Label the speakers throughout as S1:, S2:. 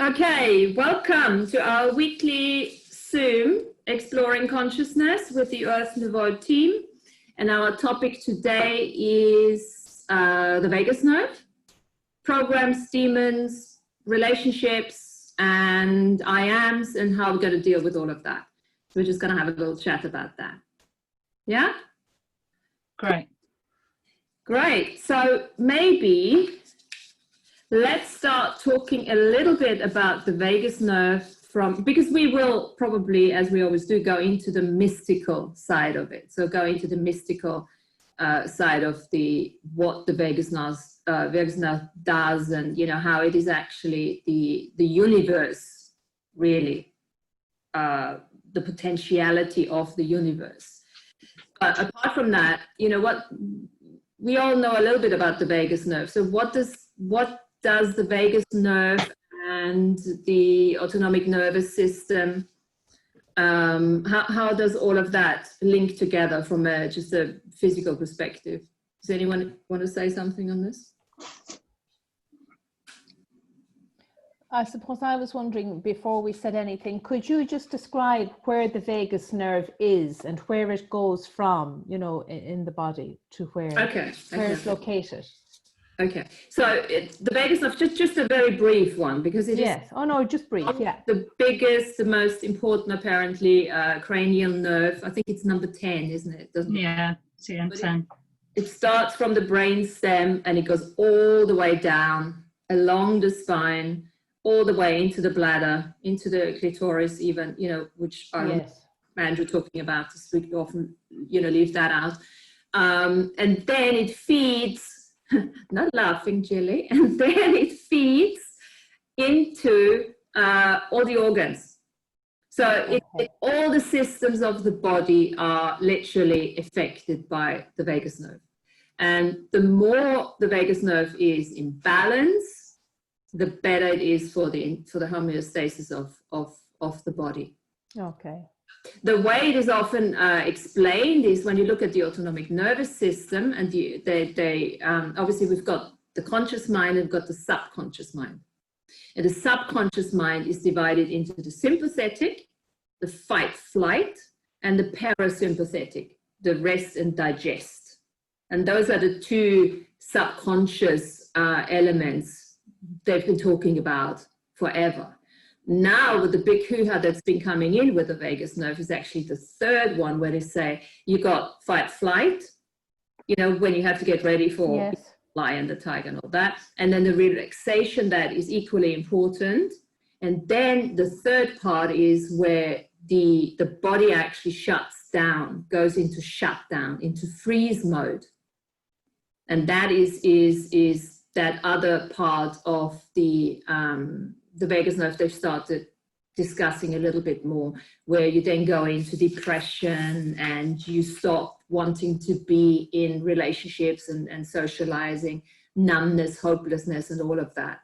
S1: Okay, welcome to our weekly Zoom Exploring Consciousness with the Nouveau team. And our topic today is the vagus nerve, programs, demons, relationships, and I ams, and how we're going to deal with all of that. So we're just going to have a little chat about that. Yeah?
S2: Great.
S1: Great. So maybe let's start talking a little bit about the vagus nerve because we will probably, as we always do, go into the mystical side of it. So go into the mystical side of what the vagus nerve does, and how it is actually the universe, really, the potentiality of the universe. But apart from that, what we all know a little bit about the vagus nerve. So what does the vagus nerve and the autonomic nervous system, how does all of that link together from just a physical perspective? Does anyone want to say something on this?
S3: I suppose I was wondering, before we said anything, could you just describe where the vagus nerve is and where it goes from, in the body to where it's located?
S1: Okay, so the vagus nerve, just a very brief one, because it is.
S3: Oh no, just brief. Yeah.
S1: The biggest, the most important, apparently, cranial nerve. I think it's number 10, isn't it?
S2: Yeah, CN10.
S1: It starts from the brain stem and it goes all the way down along the spine, all the way into the bladder, into the clitoris, even, which Andrew talking about. We often, leave that out, and then it feeds. Not laughing, Jilly. And then it feeds into all the organs. So all the systems of the body are literally affected by the vagus nerve. And the more the vagus nerve is in balance, the better it is for the homeostasis of the body.
S3: Okay.
S1: The way it is often explained is when you look at the autonomic nervous system, and obviously we've got the conscious mind and we've got the subconscious mind. And the subconscious mind is divided into the sympathetic, the fight-flight, and the parasympathetic, the rest and digest. And those are the two subconscious elements they've been talking about forever. Now, with the big hoo-ha that's been coming in with the vagus nerve is actually the third one, where they say you got fight-flight, when you have to get ready for the lion, the tiger, and all that. And then the relaxation, that is equally important. And then the third part is where the body actually shuts down, goes into shutdown, into freeze mode. And that is that other part of the vagus nerve they've started discussing a little bit more, where you then go into depression and you stop wanting to be in relationships and socializing, numbness, hopelessness, and all of that.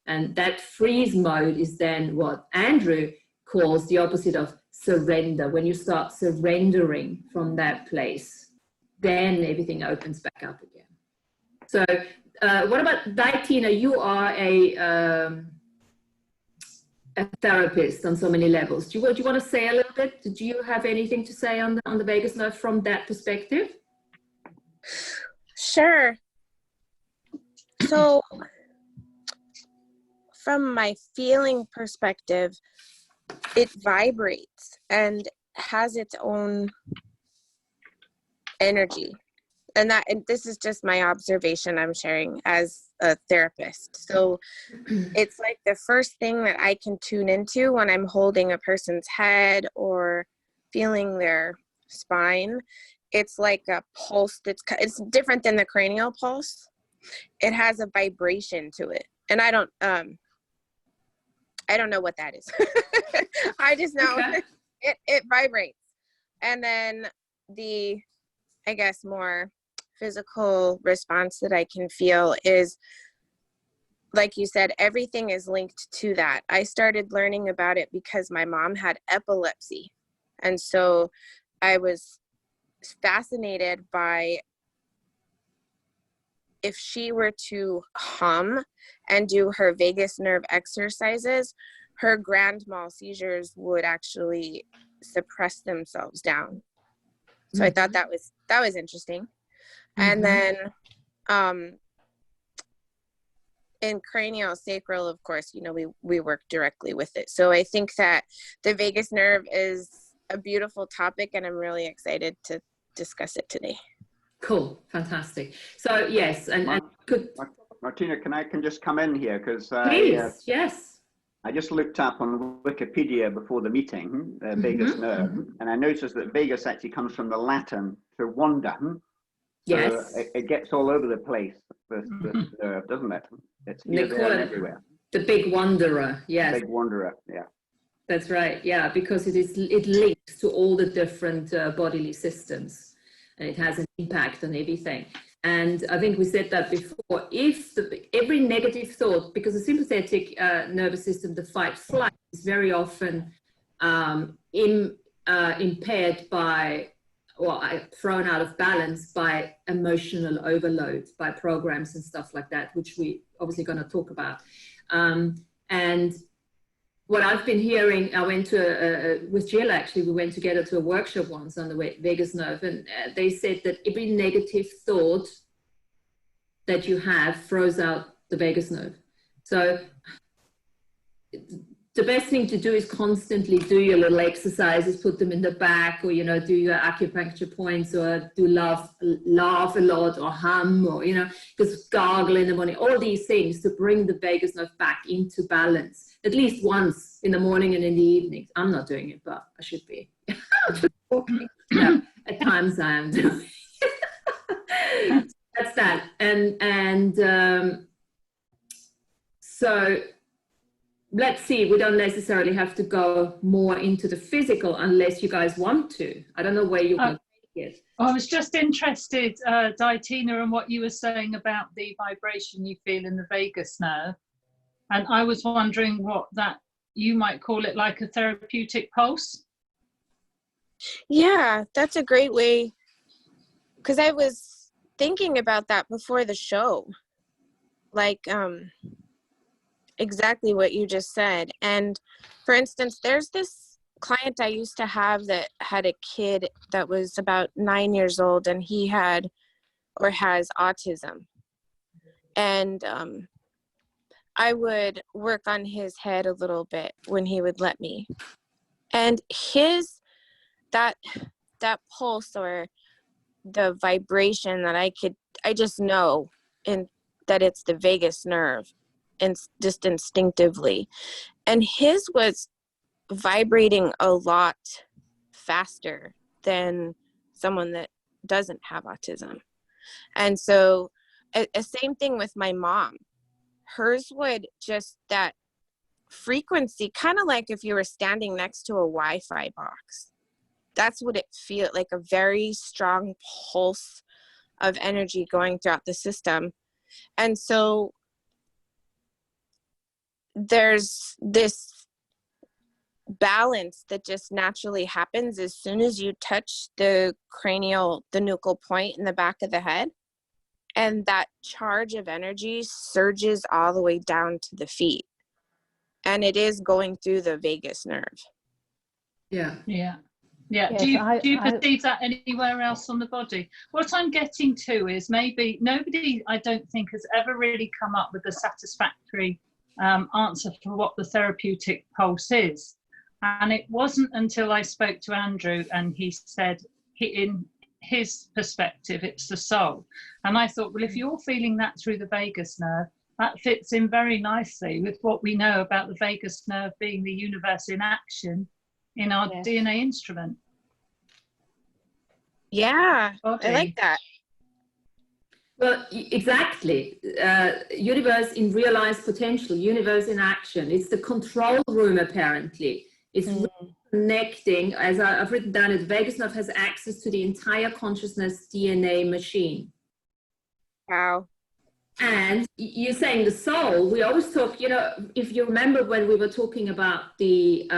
S1: And that freeze mode is then what Andrew calls the opposite of surrender. When you start surrendering from that place, then everything opens back up again. So what about Martina? You are a therapist on so many levels. Do you want to say a little bit? Do you have anything to say on the vagus nerve from that perspective?
S4: Sure. So from my feeling perspective, it vibrates and has its own energy. And this is just my observation I'm sharing as a therapist. So it's like the first thing that I can tune into when I'm holding a person's head or feeling their spine. It's like a pulse it's different than the cranial pulse. It has a vibration to it. And I don't know what that is. I just know it vibrates. And then the, I guess, more physical response that I can feel is, like you said, everything is linked to that. I started learning about it because my mom had epilepsy. And so I was fascinated by if she were to hum and do her vagus nerve exercises, her grand mal seizures would actually suppress themselves down. So I thought that was interesting. And then in craniosacral, of course, you know, we work directly with it. So I think that the vagus nerve is a beautiful topic, and I'm really excited to discuss it today.
S1: Cool, fantastic. So yes, and could
S5: Martina, can I just come in here, because
S1: please, yes.
S5: I just looked up on Wikipedia before the meeting, vagus nerve, and I noticed that vagus actually comes from the Latin to wander.
S1: Yes.
S5: So it gets all over the place, this nerve, doesn't it? It's here, there, and everywhere.
S1: The big wanderer, yes.
S5: Big wanderer, yeah.
S1: That's right, yeah, because it links to all the different bodily systems, and it has an impact on everything. And I think we said that before, if every negative thought, because the sympathetic nervous system, the fight-flight, is very often impaired by, or thrown out of balance by emotional overload, by programs and stuff like that, which we obviously going to talk about. And what I've been hearing, I went to, with Jill actually, we went together to a workshop once on the vagus nerve, and they said that every negative thought that you have throws out the vagus nerve. So the best thing to do is constantly do your little exercises, put them in the back, or, you know, do your acupuncture points, or do laugh a lot, or hum, or, you know, just gargle in the morning, all these things to bring the vagus nerve back into balance, at least once in the morning and in the evenings. I'm not doing it, but I should be. No, at times I am doing it. That's that. And so let's see, we don't necessarily have to go more into the physical unless you guys want to. I don't know where you're going to take it.
S2: I was just interested, Tina, in what you were saying about the vibration you feel in the vagus nerve. And I was wondering what that, you might call it like a therapeutic pulse?
S4: Yeah, that's a great way, because I was thinking about that before the show. Like, exactly what you just said. And for instance, there's this client I used to have that had a kid that was about 9 years old, and he had or has autism. And I would work on his head a little bit when he would let me. And that pulse, or the vibration that I just know that it's the vagus nerve, and just instinctively. And his was vibrating a lot faster than someone that doesn't have autism. And so same thing with my mom. Hers would just, that frequency, kind of like if you were standing next to a Wi-Fi box. That's what it feels like, a very strong pulse of energy going throughout the system. And so there's this balance that just naturally happens as soon as you touch the nuchal point in the back of the head. And that charge of energy surges all the way down to the feet. And it is going through the vagus nerve.
S2: Yeah. Yeah.
S3: Yes,
S2: Do you perceive that anywhere else on the body? What I'm getting to is, maybe nobody, I don't think, has ever really come up with a satisfactory answer for what the therapeutic pulse is. And it wasn't until I spoke to Andrew and he said, in his perspective, it's the soul. And I thought, well, if you're feeling that through the vagus nerve, that fits in very nicely with what we know about the vagus nerve being the universe in action in our DNA instrument.
S4: Yeah, I like that.
S1: Well, exactly. Universe in realized potential, universe in action. It's the control room, apparently. It's connecting, as I've written down, the vagus nerve has access to the entire consciousness DNA machine.
S4: Wow.
S1: And you're saying the soul, we always talk, you know, if you remember when we were talking about the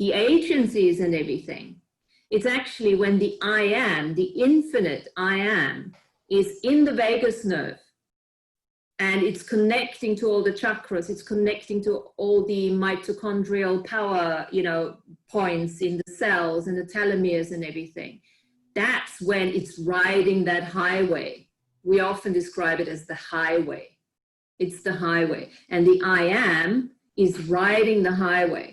S1: agencies and everything, it's actually when the I am, the infinite I am, is in the vagus nerve. And it's connecting to all the chakras. It's connecting to all the mitochondrial power, points in the cells and the telomeres and everything. That's when it's riding that highway. We often describe it as the highway. It's the highway. And the I am is riding the highway.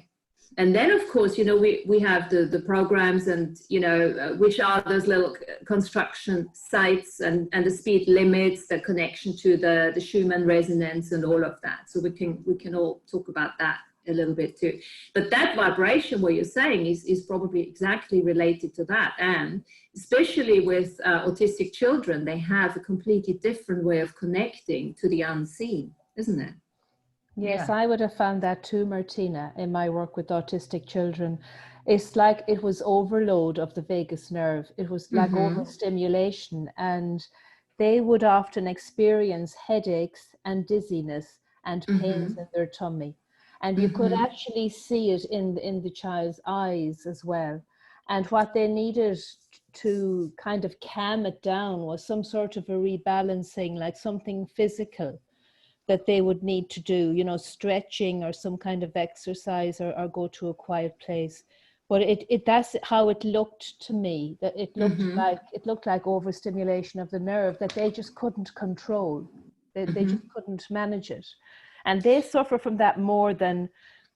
S1: And then, of course, we have the programs and, which are those little construction sites and the speed limits, the connection to the Schumann resonance and all of that. So we can all talk about that a little bit too. But that vibration, what you're saying, is probably exactly related to that. And especially with autistic children, they have a completely different way of connecting to the unseen, isn't it?
S3: Yes,
S2: Yeah.
S3: I would have found that too, Martina, in my work with autistic children. It's like it was overload of the vagus nerve. It was like overstimulation, and they would often experience headaches and dizziness and pains in their tummy. And you could actually see it in the child's eyes as well. And what they needed to kind of calm it down was some sort of a rebalancing, like something physical that they would need to do, stretching or some kind of exercise or go to a quiet place. But that's how it looked to me, that it looked like overstimulation of the nerve that they just couldn't control. They just couldn't manage it. And they suffer from that more than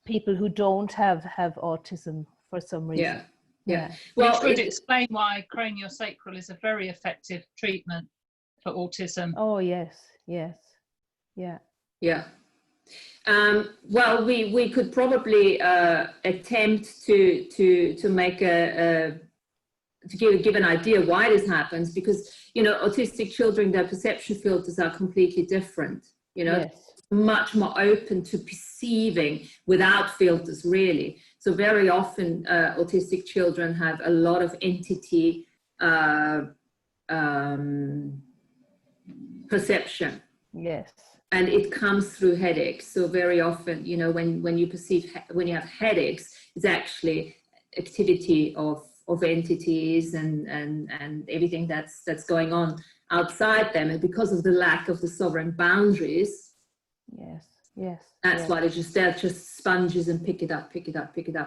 S3: people who don't have autism for some reason.
S1: Yeah.
S2: Well, which would explain why craniosacral is a very effective treatment for autism.
S3: Oh, yes. Yeah.
S1: Well, we could probably attempt to make to give an idea why this happens, because autistic children, their perception filters are completely different.
S3: Yes.
S1: Much more open to perceiving without filters, really. So very often autistic children have a lot of entity perception.
S3: Yes.
S1: And it comes through headaches. So very often, when you have headaches, it's actually activity of entities and everything that's going on outside them. And because of the lack of the sovereign boundaries, that's why they're just sponges and pick it up.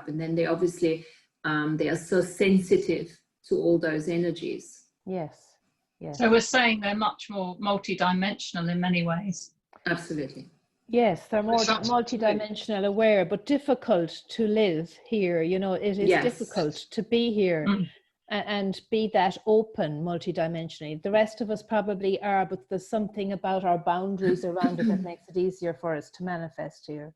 S1: And then they obviously, they are so sensitive to all those energies.
S3: Yes.
S2: So we're saying they're much more multidimensional in many ways.
S1: Absolutely.
S3: Yes, they're more multidimensional, aware, but difficult to live here. It is difficult to be here and be that open multidimensionally. The rest of us probably are, but there's something about our boundaries around it that makes it easier for us to manifest here.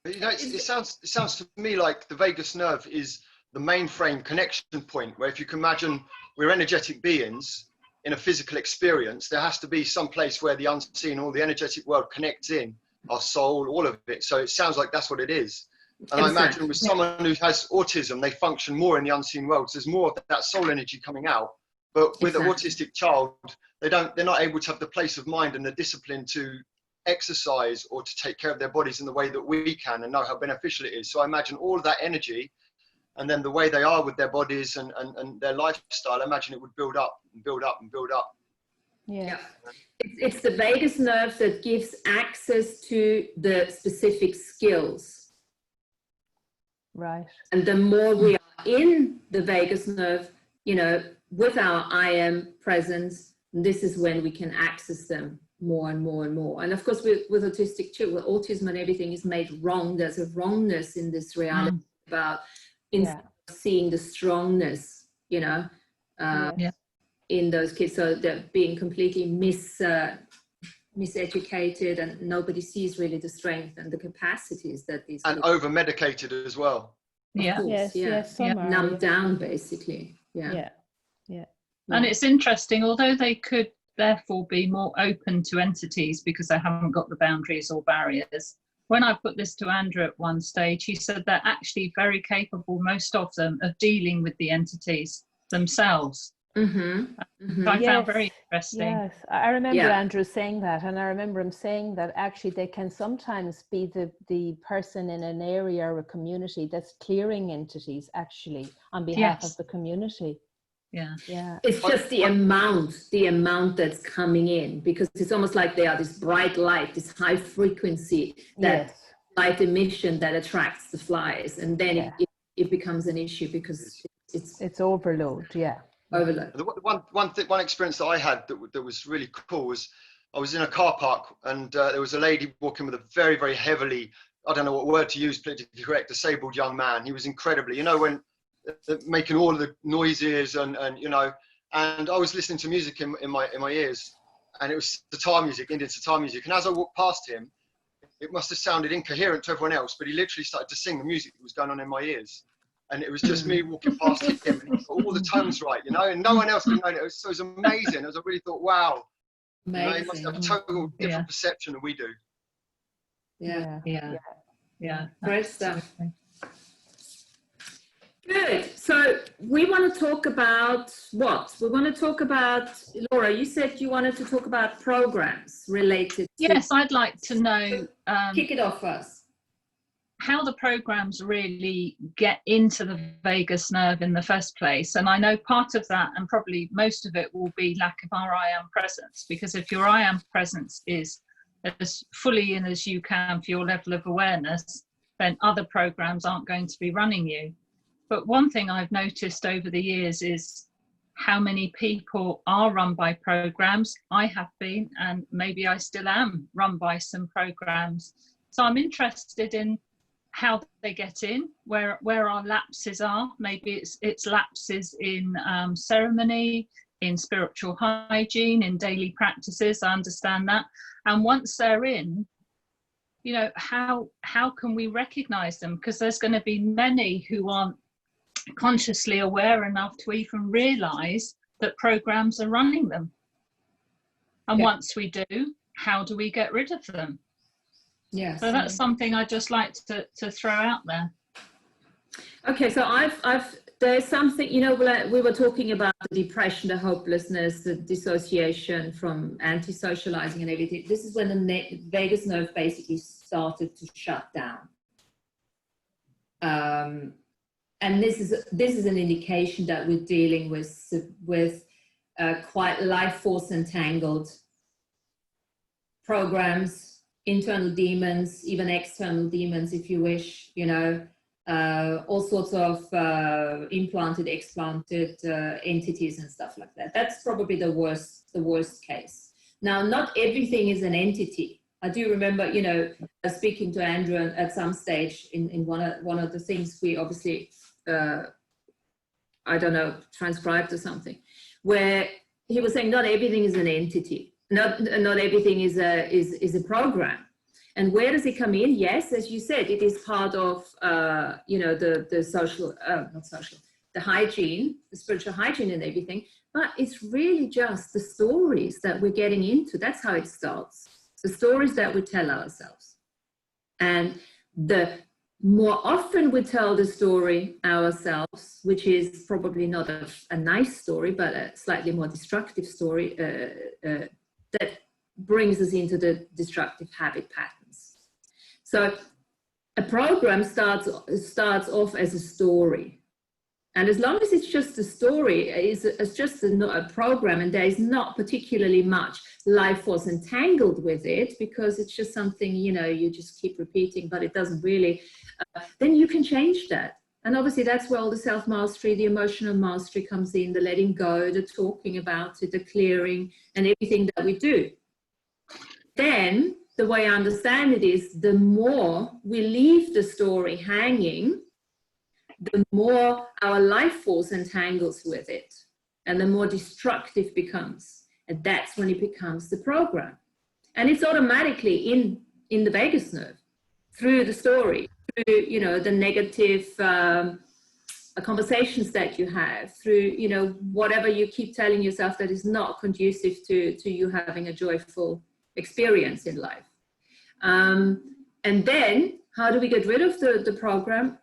S6: It sounds to me like the vagus nerve is the mainframe connection point, where if you can imagine we're energetic beings in a physical experience, there has to be some place where the unseen, all the energetic world connects in, our soul, all of it. So it sounds like that's what it is. And I imagine with someone who has autism, they function more in the unseen world. So there's more of that soul energy coming out. But with an autistic child, they're not able to have the place of mind and the discipline to exercise or to take care of their bodies in the way that we can and know how beneficial it is. So I imagine all of that energy, and then the way they are with their bodies and their lifestyle, I imagine it would build up and build up and build up.
S3: Yeah.
S1: It's the vagus nerve that gives access to the specific skills.
S3: Right.
S1: And the more we are in the vagus nerve, with our I am presence, this is when we can access them more and more and more. And of course, with autistic children, autism and everything is made wrong. There's a wrongness in this reality about instead of seeing the strongness, in those kids. So they're being completely miseducated, and nobody sees really the strength and the capacities that these
S6: and over medicated as well.
S3: Yes,
S1: numbed down basically.
S3: Yeah.
S2: And it's interesting, although they could therefore be more open to entities because they haven't got the boundaries or barriers. When I put this to Andrea at one stage, he said they're actually very capable, most of them, of dealing with the entities themselves. I found very interesting.
S3: Yes, I remember Andrew saying that, and I remember him saying that actually they can sometimes be the person in an area or a community that's clearing entities actually on behalf of the community.
S2: Yeah.
S1: It's just the amount that's coming in, because it's almost like they are this bright light, this high frequency, that light emission that attracts the flies, and then it becomes an issue because it's
S3: overload.
S1: Overload.
S6: One experience that I had that was really cool was I was in a car park, and there was a lady walking with a very, very heavily, I don't know what word to use politically correct, disabled young man. He was incredibly, when making all of the noises and and I was listening to music in my ears, and it was sitar music, Indian sitar music. And as I walked past him, it must have sounded incoherent to everyone else, but he literally started to sing the music that was going on in my ears. And it was just me walking past him, and he got all the tones right, and no one else could know it. It was amazing. As I really thought, wow, he must have a total different perception than we do.
S2: Yeah.
S1: Great stuff. Good. So we want to talk about what? We want to talk about, Laura, you said you wanted to talk about programs related to...
S2: Yes, I'd like to know...
S1: kick it off first.
S2: How the programs really get into the vagus nerve in the first place. And I know part of that, and probably most of it, will be lack of our I am presence, because if your I am presence is as fully in as you can for your level of awareness, then other programs aren't going to be running you. But one thing I've noticed over the years is how many people are run by programs. I have been, and maybe I still am, run by some programs. So I'm interested in how they get in, where our lapses are. Maybe it's lapses in ceremony, in spiritual hygiene, in daily practices. I understand that. And once they're in, how can we recognize them? Because there's going to be many who aren't consciously aware enough to even realize that programs are running them. And once we do, how do we get rid of them?
S1: Yes.
S2: So that's something I'd just like to throw out there.
S1: Okay, so there's something, we were talking about the depression, the hopelessness, the dissociation from anti-socializing and everything. This is when the vagus nerve basically started to shut down. And this is an indication that we're dealing with quite life force entangled programs, internal demons, even external demons, if you wish, all sorts of implanted, explanted entities and stuff like that. That's probably the worst case. Now, not everything is an entity. I do remember, speaking to Andrea at some stage in one of the things we obviously, I don't know, transcribed or something, where he was saying not everything is an entity. Not everything is a program. And where does it come in? Yes, as you said, it is part of the social, not social, the hygiene, the spiritual hygiene and everything. But it's really just the stories that we're getting into. That's how it starts. The stories that we tell ourselves. And the more often we tell the story ourselves, which is probably not a nice story, but a slightly more destructive story, that brings us into the destructive habit patterns. So a program starts off as a story. And as long as it's just a story, it's just a program, and there is not particularly much life force entangled with it, because it's just something, you just keep repeating, but it doesn't really, then you can change that. And obviously that's where all the self-mastery, the emotional mastery comes in, the letting go, the talking about it, the clearing, and everything that we do. Then, the way I understand it is, the more we leave the story hanging, the more our life force entangles with it, and the more destructive it becomes. And that's when it becomes the program. And it's automatically in the vagus nerve, through the story, through, the negative conversations that you have, through, whatever you keep telling yourself that is not conducive to you having a joyful experience in life. And then how do we get rid of the program?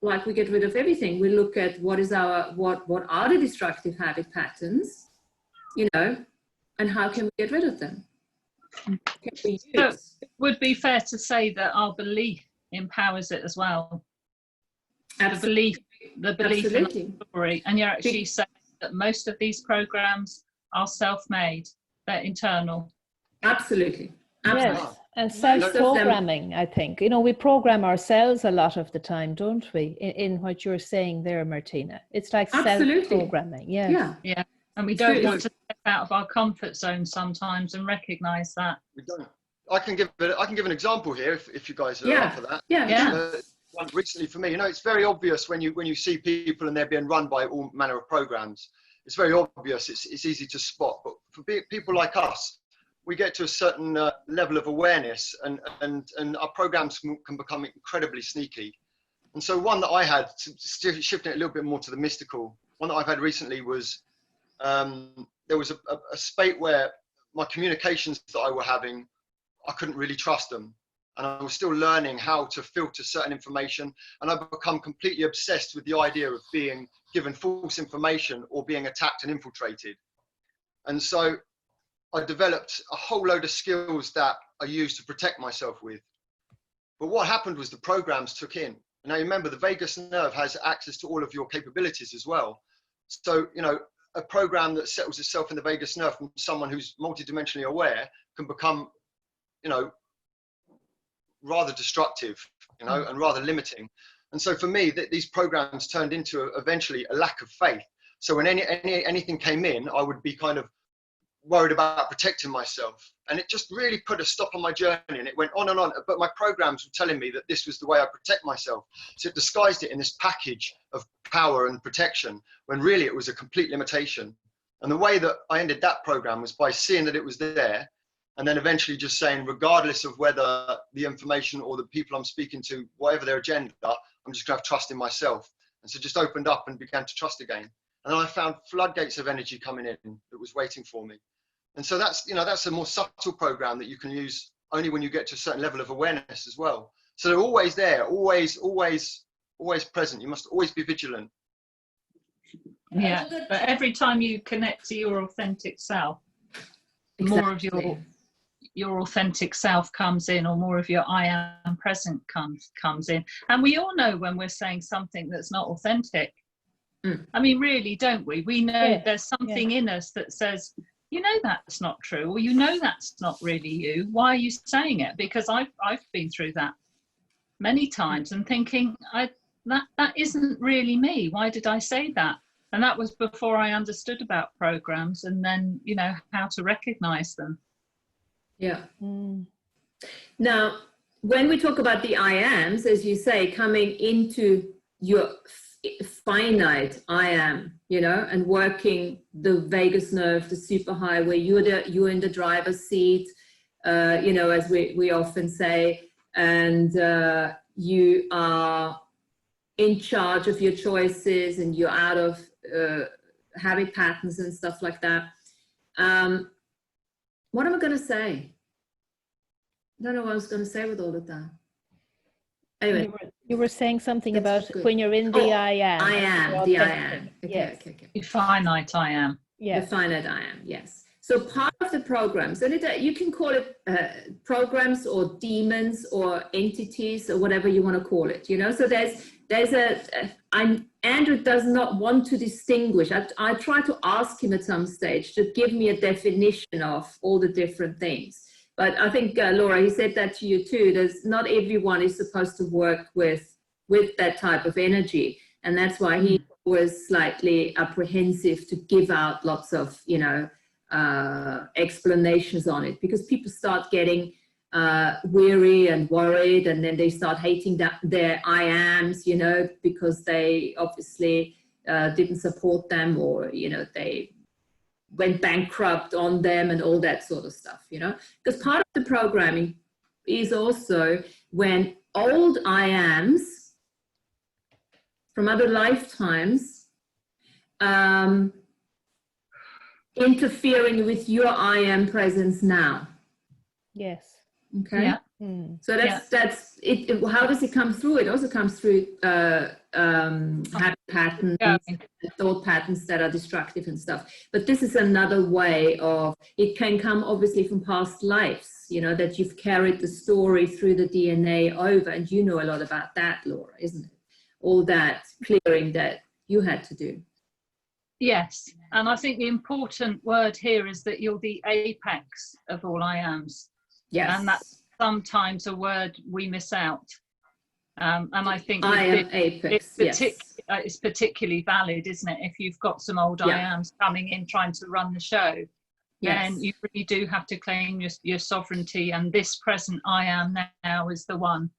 S1: Like we get rid of everything. We look at what are the destructive habit patterns, and how can we get rid of them?
S2: So it would be fair to say that our belief empowers it as well. Absolutely. The belief in the story. And you're actually saying that most of these programs are self-made, they're internal.
S1: Absolutely. Absolutely.
S3: Yes, and self-programming, I think. You know, we program ourselves a lot of the time, don't we? In what you're saying there, Martina. It's like self-programming. Yeah.
S2: Yeah. And we don't want to step out of our comfort zone sometimes and recognize that.
S6: We don't. I can give an example here if you guys are up for that. Recently for me, you know, it's very obvious when you see people and they're being run by all manner of programs. It's very obvious. It's easy to spot. But for people like us, we get to a certain level of awareness, and our programs can become incredibly sneaky. And so one that I had, shifting it a little bit more to the mystical, one that I've had recently was there was a spate where my communications that I were having, I couldn't really trust them. And I was still learning how to filter certain information. And I've become completely obsessed with the idea of being given false information or being attacked and infiltrated. And so I developed a whole load of skills that I used to protect myself with. But what happened was the programs took in. Now, remember, the vagus nerve has access to all of your capabilities as well. So, you know, a program that settles itself in the vagus nerve from someone who's multidimensionally aware can become, you know, rather destructive, you know, and rather limiting. And so for me, these programs turned into eventually a lack of faith. So when anything came in, I would be kind of worried about protecting myself. And it just really put a stop on my journey, and it went on and on. But my programs were telling me that this was the way I protect myself. So it disguised it in this package of power and protection, when really it was a complete limitation. And the way that I ended that program was by seeing that it was there, and then eventually just saying, regardless of whether the information or the people I'm speaking to, whatever their agenda, I'm just going to have trust in myself. And so just opened up and began to trust again. And then I found floodgates of energy coming in that was waiting for me. And so that's, you know, that's a more subtle program that you can use only when you get to a certain level of awareness as well. So they're always there, always present. You must always be vigilant.
S2: Yeah, but every time you connect to your authentic self, more of your authentic self comes in, or more of your I am present comes in. And we all know when we're saying something that's not authentic. I mean, really, don't we? We know there's something in us that says, you know, that's not true, or you know, that's not really you. Why are you saying it? Because I've been through that many times and thinking, that isn't really me. Why did I say that? And that was before I understood about programs, and then, you know, how to recognize them.
S1: Yeah. Now, when we talk about the I ams, as you say, coming into your finite I am, you know, and working the vagus nerve, the super high, where you're in the driver's seat, you know, as we often say, and you are in charge of your choices, and you're out of habit patterns and stuff like that. What am I going to say? I don't know what I was going to say with all of that. Anyway.
S3: You were saying something about when you're in the I am.
S1: I am, the I am. Okay.
S2: The finite I am.
S1: The finite I am, yes. So part of the programs, and you can call it programs or demons or entities or whatever you want to call it, you know. So Andrew does not want to distinguish. I try to ask him at some stage to give me a definition of all the different things. But I think, Laura, he said that to you too. Not everyone is supposed to work with that type of energy. And that's why he was slightly apprehensive to give out lots of, you know, explanations on it, because people start getting weary and worried, and then they start hating their I ams, you know, because they obviously didn't support them, or, you know, they went bankrupt on them and all that sort of stuff, you know, because part of the programming is also when old I ams from other lifetimes interfering with your I am presence now.
S3: Yes.
S1: Okay.
S2: Yeah.
S1: So that's it. How does it come through? It also comes through habit patterns, thought patterns that are destructive and stuff. But this is another way of, it can come obviously from past lives, you know, that you've carried the story through the DNA over, and you know a lot about that, Laura, isn't it? All that clearing that you had to do.
S2: Yes, and I think the important word here is that you're the apex of all I ams.
S1: Yes.
S2: And that's sometimes a word we miss out. And I think
S1: I am apex,
S2: it's particularly valid, isn't it? If you've got some old I ams coming in trying to run the show, then you really do have to claim your sovereignty. And this present I am now is the one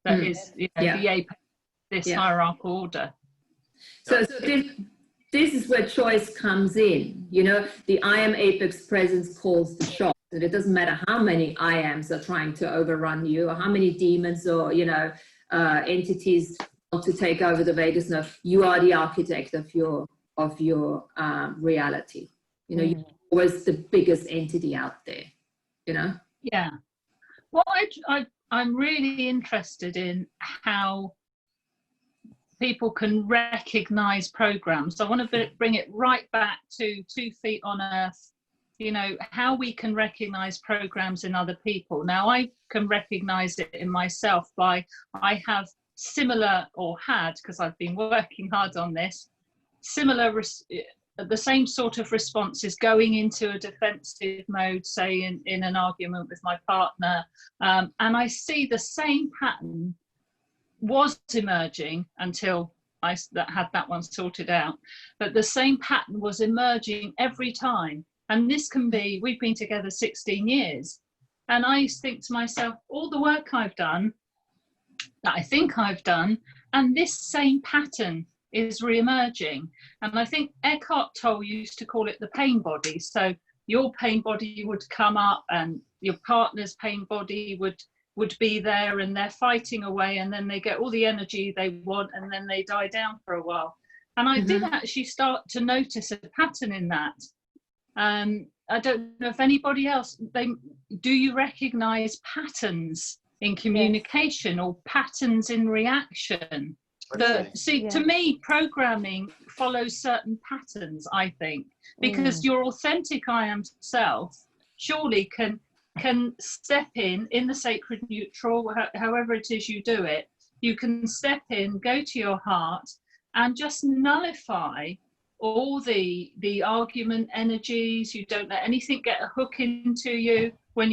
S2: that is, you know, the apex of this hierarchical order.
S1: So this is where choice comes in. You know, the I am apex presence calls the shot. And it doesn't matter how many I ams are trying to overrun you, or how many demons or, you know, entities want to take over the vagus nerve. You are the architect of your reality. You know, you're always the biggest entity out there, you know?
S2: Yeah. Well, I'm really interested in how people can recognize programs. I want to bring it right back to 2 feet on earth, you know, how we can recognize programs in other people. Now, I can recognize it in myself by, I have similar, or had, because I've been working hard on this, similar, the same sort of responses going into a defensive mode, say in an argument with my partner. And I see the same pattern was emerging until I had that one sorted out. But the same pattern was emerging every time. And this can be, we've been together 16 years. And I used to think to myself, all the work I've done, that I think I've done, and this same pattern is re-emerging. And I think Eckhart Tolle used to call it the pain body. So your pain body would come up and your partner's pain body would be there, and they're fighting away, and then they get all the energy they want, and then they die down for a while. And I did actually start to notice a pattern in that. I don't know if anybody else, do you recognize patterns in communication or patterns in reaction? To me, programming follows certain patterns, I think, because your authentic I am self surely can step in the sacred neutral, however it is you do it. You can step in, go to your heart, and just nullify all the argument energies. You don't let anything get a hook into you when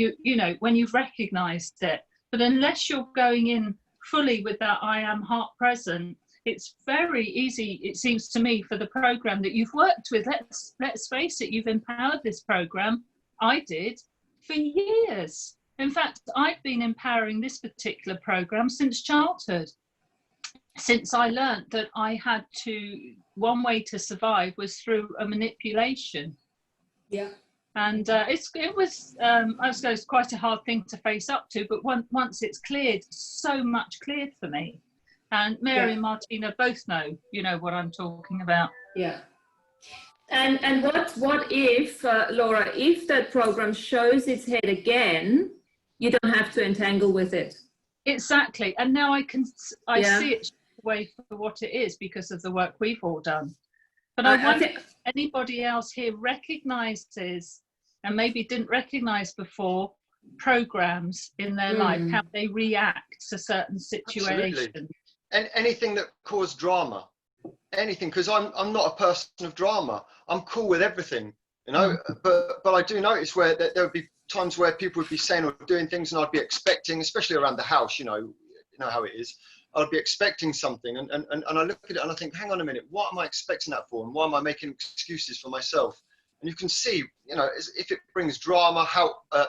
S2: when you've recognized it. But unless you're going in fully with that I am heart present, it's very easy, it seems to me, for the program that you've worked with. Let's face it, you've empowered this program. I did for years. In fact, I've been empowering this particular program since childhood, since I learned that I had to, one way to survive was through a manipulation. Yeah. And it was quite a hard thing to face up to, but once it's cleared, so much cleared for me. And Mary and Martina both know, what I'm talking about. Yeah.
S1: And what if, Laura, if that program shows its head again, you don't have to entangle with it.
S2: Exactly. And now I see it away for what it is because of the work we've all done. But I wonder if anybody else here recognizes, and maybe didn't recognize before, programs in their life, how they react to certain situations.
S6: Absolutely. And anything that caused drama. Anything, because I'm not a person of drama. I'm cool with everything, but I do notice where there would be times where people would be saying or doing things, and I'd be expecting, especially around the house, you know how it is. I'd be expecting something, and I look at it and I think, hang on a minute, what am I expecting that for, and why am I making excuses for myself? And you can see, if it brings drama,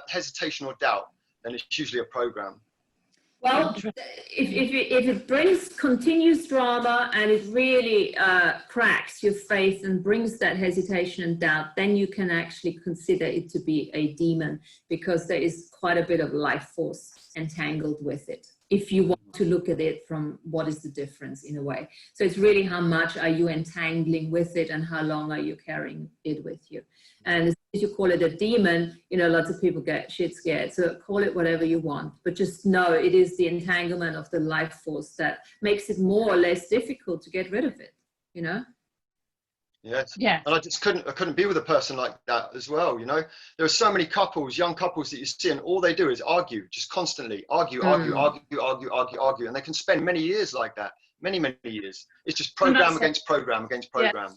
S6: hesitation or doubt, then it's usually a program.
S1: Well, if it brings continuous drama and it really cracks your faith and brings that hesitation and doubt, then you can actually consider it to be a demon, because there is quite a bit of life force entangled with it, if you want to look at it from what is the difference in a way. So it's really how much are you entangling with it and how long are you carrying it with you. And if you call it a demon, lots of people get shit scared. So call it whatever you want, but just know it is the entanglement of the life force that makes it more or less difficult to get rid of it,
S6: Yes. Yeah. And I couldn't be with a person like that as well. There are so many young couples that you see, and all they do is argue, just constantly argue, and they can spend many years like that, many years. It's just program against program against program.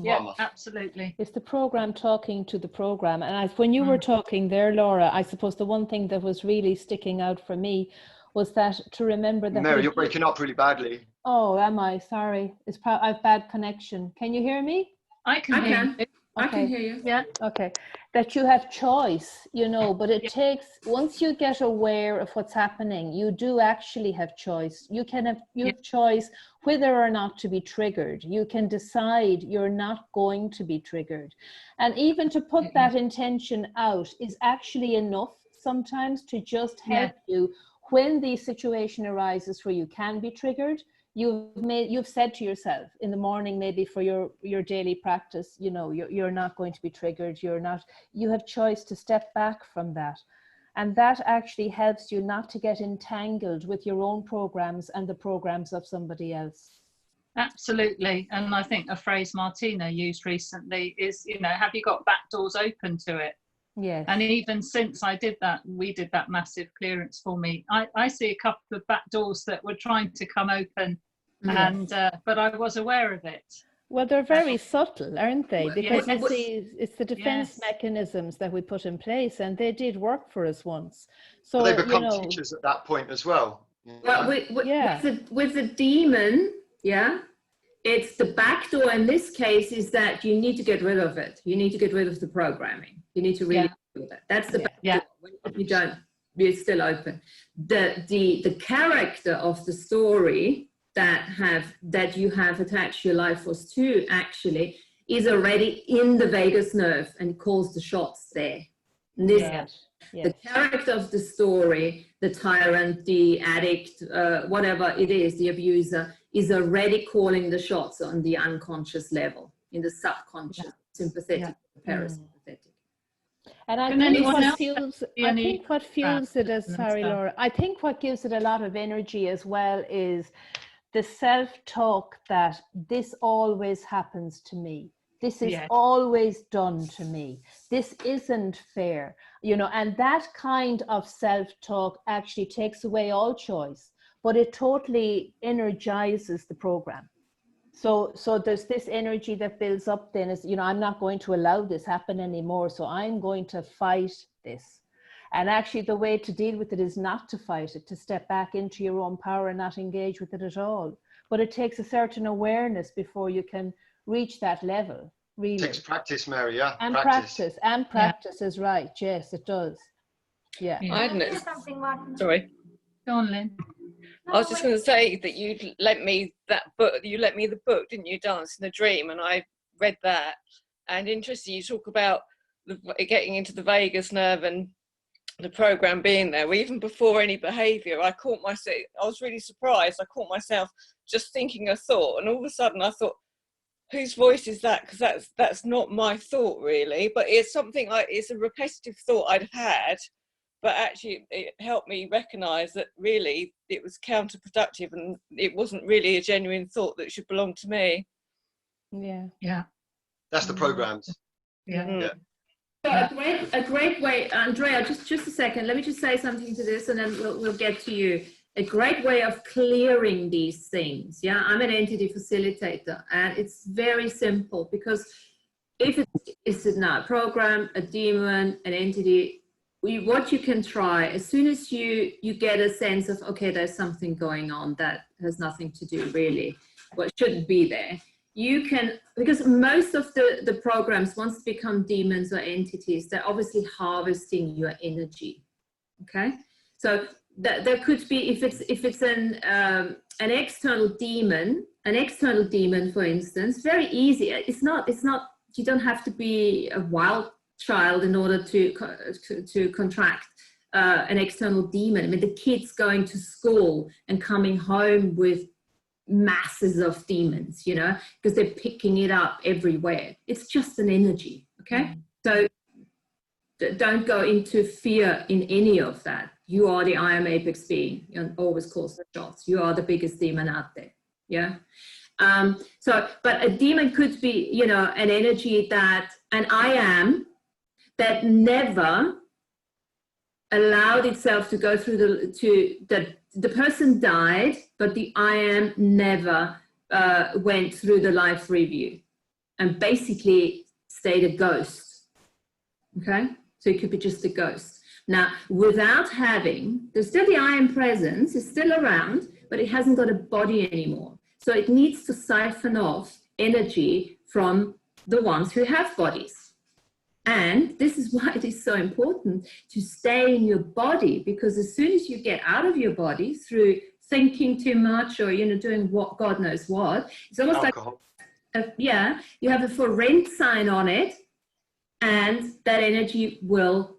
S2: Yeah, absolutely.
S3: It's the program talking to the program. And when you were talking there, Laura, I suppose the one thing that was really sticking out for me was that to remember that...
S6: Mary, you're breaking up really badly.
S3: Oh, am I? Sorry. I have bad connection. Can you hear me?
S2: I can hear you.
S1: I can hear you.
S2: Yeah.
S3: Okay. That you have choice, you know, but it takes, once you get aware of what's happening, you do actually have choice. You have choice whether or not to be triggered. You can decide you're not going to be triggered. And even to put that intention out is actually enough sometimes to just help you when the situation arises where you can be triggered. You've said to yourself in the morning, maybe for your daily practice, you know, you're not going to be triggered. You have choice to step back from that. And that actually helps you not to get entangled with your own programs and the programs of somebody else.
S2: Absolutely. And I think a phrase Martina used recently is, you know, have you got back doors open to it?
S3: Yes.
S2: And even since we did that massive clearance for me, I see a couple of back doors that were trying to come open, and but I was aware of it.
S3: Well, they're very subtle, aren't they? Because you see, it's the defense mechanisms that we put in place, and they did work for us once. So
S6: they become teachers at that point as well.
S1: Well, with the demon, it's the back door in this case is that you need to get rid of it. You need to get rid of the programming. You need to really do that. That's the back door. If you don't, you're still open. The character of the story that you have attached your life force to actually is already in the vagus nerve and calls the shots there. The character of the story, the tyrant, the addict, whatever it is, the abuser, is already calling the shots on the unconscious level, in the subconscious, sympathetic, parasympathetic.
S3: And I think what fuels it is, sorry, Laura, I think what gives it a lot of energy as well is the self-talk that this always happens to me. This is always done to me. This isn't fair, you know, and that kind of self-talk actually takes away all choice, but it totally energizes the program. So there's this energy that builds up then is, you know, I'm not going to allow this happen anymore. So I'm going to fight this. And actually the way to deal with it is not to fight it, to step back into your own power and not engage with it at all. But it takes a certain awareness before you can reach that level, really. It
S6: takes practice, Mary, And
S3: practice is right. Yes, it does. Yeah.
S7: I hadn't. Sorry.
S2: Go on, Lynn.
S7: I was just going to say that you lent me that book. You lent me the book, didn't you? Dance in a Dream, and I read that. And interesting, you talk about getting into the vagus nerve and the program being there. Well, even before any behaviour, I caught myself. I was really surprised. I caught myself just thinking a thought, and all of a sudden, I thought, "Whose voice is that?" Because that's not my thought really, but it's something like it's a repetitive thought I'd had. But actually, it helped me recognise that really it was counterproductive and it wasn't really a genuine thought that should belong to me.
S3: Yeah.
S6: That's the programs.
S1: So a great way, Andrea, just a second. Let me just say something to this and then we'll get to you. A great way of clearing these things. I'm an entity facilitator and it's very simple because if it's now a program, a demon, an entity, what you can try as soon as you get a sense of, okay, there's something going on that has nothing to do really, what shouldn't be there, you can, because most of the programs, once they become demons or entities, they're obviously harvesting your energy. Okay, so there could be, if it's an external demon, for instance, very easy. It's not you don't have to be a wild child in order to contract an external demon. I mean, the kids going to school and coming home with masses of demons, you know, because they're picking it up everywhere. It's just an energy, okay? So don't go into fear in any of that. You are the I am apex being and always calls the shots. You are the biggest demon out there, yeah? But a demon could be, you know, an energy that, an I am, that never allowed itself to go through the person died, but the I am never went through the life review. and basically stayed a ghost. Okay, so it could be just a ghost. Now, without having, there's still the iron presence, it's still around, but it hasn't got a body anymore. So it needs to siphon off energy from the ones who have bodies. And this is why it is so important to stay in your body, because as soon as you get out of your body through thinking too much or, you know, doing what God knows what, it's almost
S6: alcohol.
S1: like, you have a for rent sign on it, and that energy will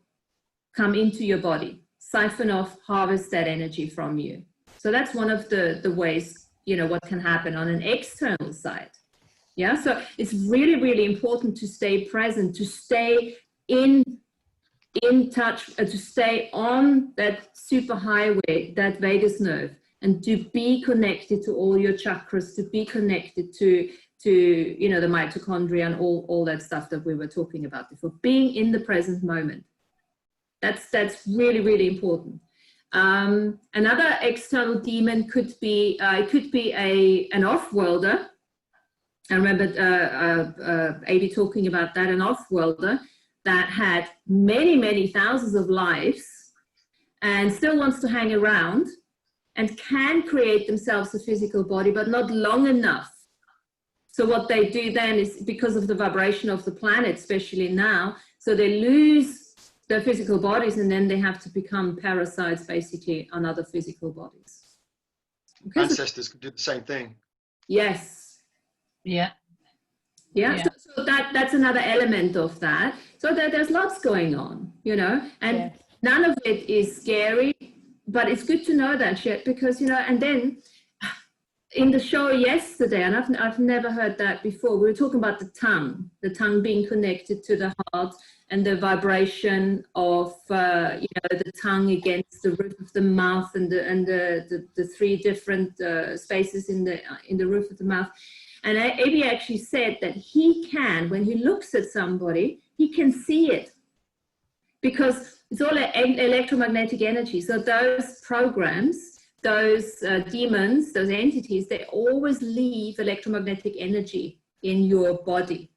S1: come into your body, siphon off, harvest that energy from you. So that's one of the ways, you know, what can happen on an external side. Yeah, so it's really, really important to stay present, to stay in touch, to stay on that superhighway, that vagus nerve, and to be connected to all your chakras, to be connected to you know, the mitochondria and all that stuff that we were talking about before. Being in the present moment. That's really, really important. Another external demon could be an off-worlder. I remember Amy talking about that, an off-worlder that had many, many thousands of lives and still wants to hang around and can create themselves a physical body, but not long enough. So what they do then is, because of the vibration of the planet, especially now, so they lose their physical bodies, and then they have to become parasites basically on other physical bodies. Okay,
S6: ancestors could do the same thing.
S1: Yes.
S2: Yeah.
S1: Yeah. So that's another element of that. So there's lots going on, you know, and none of it is scary, but it's good to know that shit, because, you know, and then in the show yesterday, and I've never heard that before, we were talking about the tongue being connected to the heart, and the vibration of you know, the tongue against the roof of the mouth, and the three different spaces in the roof of the mouth. And Abi actually said that he can, when he looks at somebody, he can see it, because it's all electromagnetic energy. So those programs, those demons, those entities, they always leave electromagnetic energy in your body.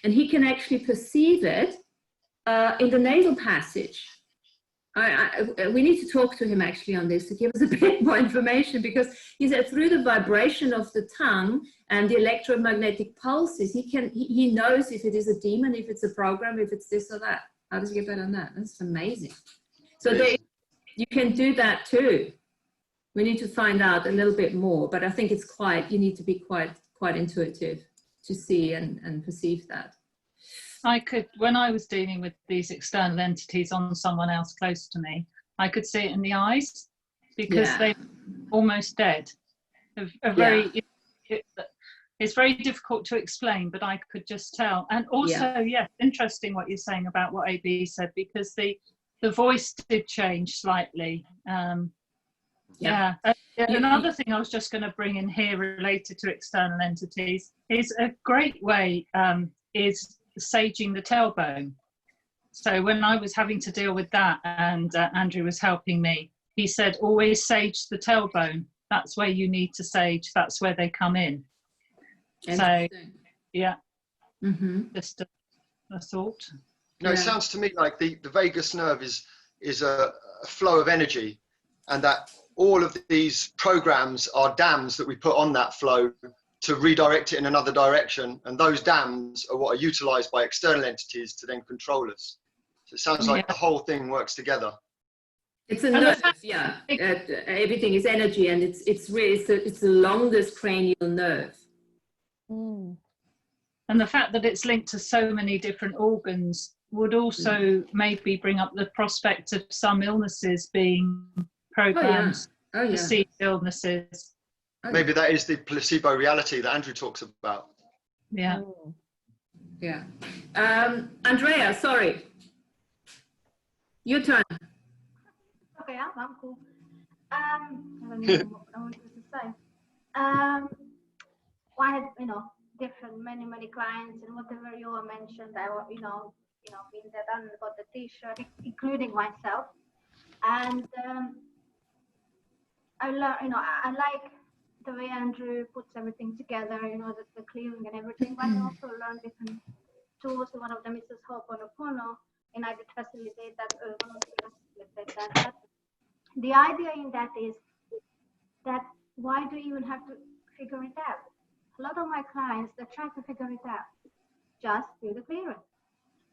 S1: And he can actually perceive it in the nasal passage. We need to talk to him actually on this to give us a bit more information, because he said through the vibration of the tongue and the electromagnetic pulses, he knows if it is a demon, if it's a program, if it's this or that. How does he get better on that? That's amazing. So you can do that too. We need to find out a little bit more, but I think it's you need to be quite intuitive to see and perceive that.
S2: I could, when I was dealing with these external entities on someone else close to me, I could see it in the eyes, because they're almost dead. It's very difficult to explain, but I could just tell. And also, interesting what you're saying about what AB said, because the voice did change slightly. Another thing I was just going to bring in here related to external entities is a great way is saging the tailbone. So when I was having to deal with that, and Andrew was helping me, he said, always sage the tailbone. That's where you need to sage. That's where they come in. So, just a thought.
S6: No, it sounds to me like the vagus nerve is a flow of energy, and that all of these programs are dams that we put on that flow to redirect it in another direction, and those dams are what are utilized by external entities to then control us. So it sounds like the whole thing works together.
S1: It's a nerve, everything is energy, and it's the longest cranial nerve.
S2: And the fact that it's linked to so many different organs would also maybe bring up the prospect of some illnesses being programs to see illnesses.
S6: Maybe that is the placebo reality that Andrew talks about.
S2: Yeah.
S1: Yeah. Andrea, sorry. Your turn.
S8: Okay, I'm cool. I don't know what I wanted to say. I had, different many clients, and whatever you all mentioned, I been there, done, got the T-shirt, including myself, and I learned, I like the way Andrew puts everything together, you know, the clearing and everything, but I also learned different tools. One of them is this Ho'oponopono, and I did facilitate that. But the idea in that is that why do you even have to figure it out? A lot of my clients, they try to figure it out. Just do the clearing.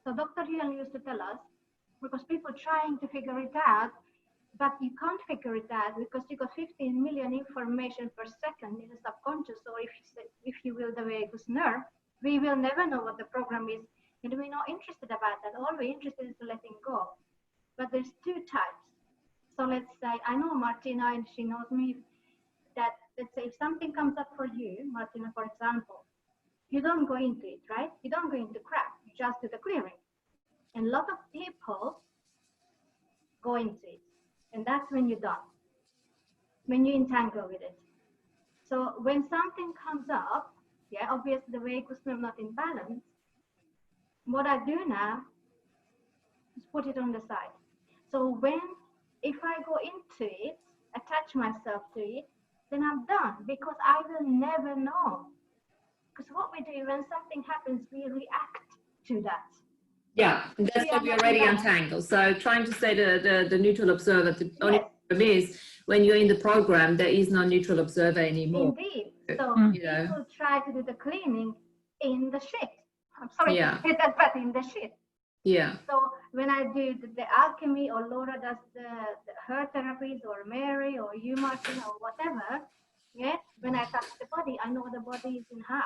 S8: So Dr. Hill used to tell us, because people trying to figure it out, but you can't figure it out because you got 15 million information per second in the subconscious, or if you will, the vagus nerve. We will never know what the program is, and we're not interested about that. All we're interested is letting go. But there's two types. So let's say, I know Martina, and she knows me, that let's say if something comes up for you, Martina, for example, you don't go into it, right? You don't go into crap, you just do the clearing. And a lot of people go into it. And that's when you're done, when you entangle with it. So when something comes up, yeah, obviously the vagus nerve not in balance, what I do now is put it on the side. So if I go into it, attach myself to it, then I'm done, because I will never know. Because what we do when something happens, we react to that.
S1: Yeah, that's what we already untangled. So trying to say the neutral observer, the only problem is when you're in the program, there is no neutral observer anymore.
S8: Indeed. So people try to do the cleaning in the shit. I'm sorry to say that, but in the shit.
S1: Yeah.
S8: So when I do the alchemy, or Laura does her therapies, or Mary, or you, Martin, or whatever, yeah, when I touch the body, I know the body is in half.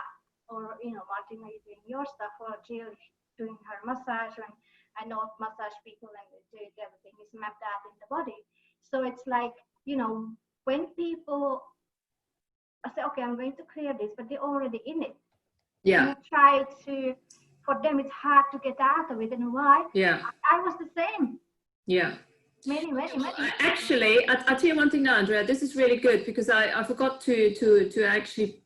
S8: Or, you know, Martina is doing your stuff, or Jill doing her massage, and I know massage people, and everything is mapped out in the body. So it's like, you know, when people, I say, okay, I'm going to clear this, but they're already in it.
S1: Yeah.
S8: And I try to, for them, it's hard to get out of it. And why?
S1: Yeah.
S8: I was the same.
S1: Yeah.
S8: Many.
S1: Actually, I'll tell you one thing now, Andrea, this is really good, because I forgot to actually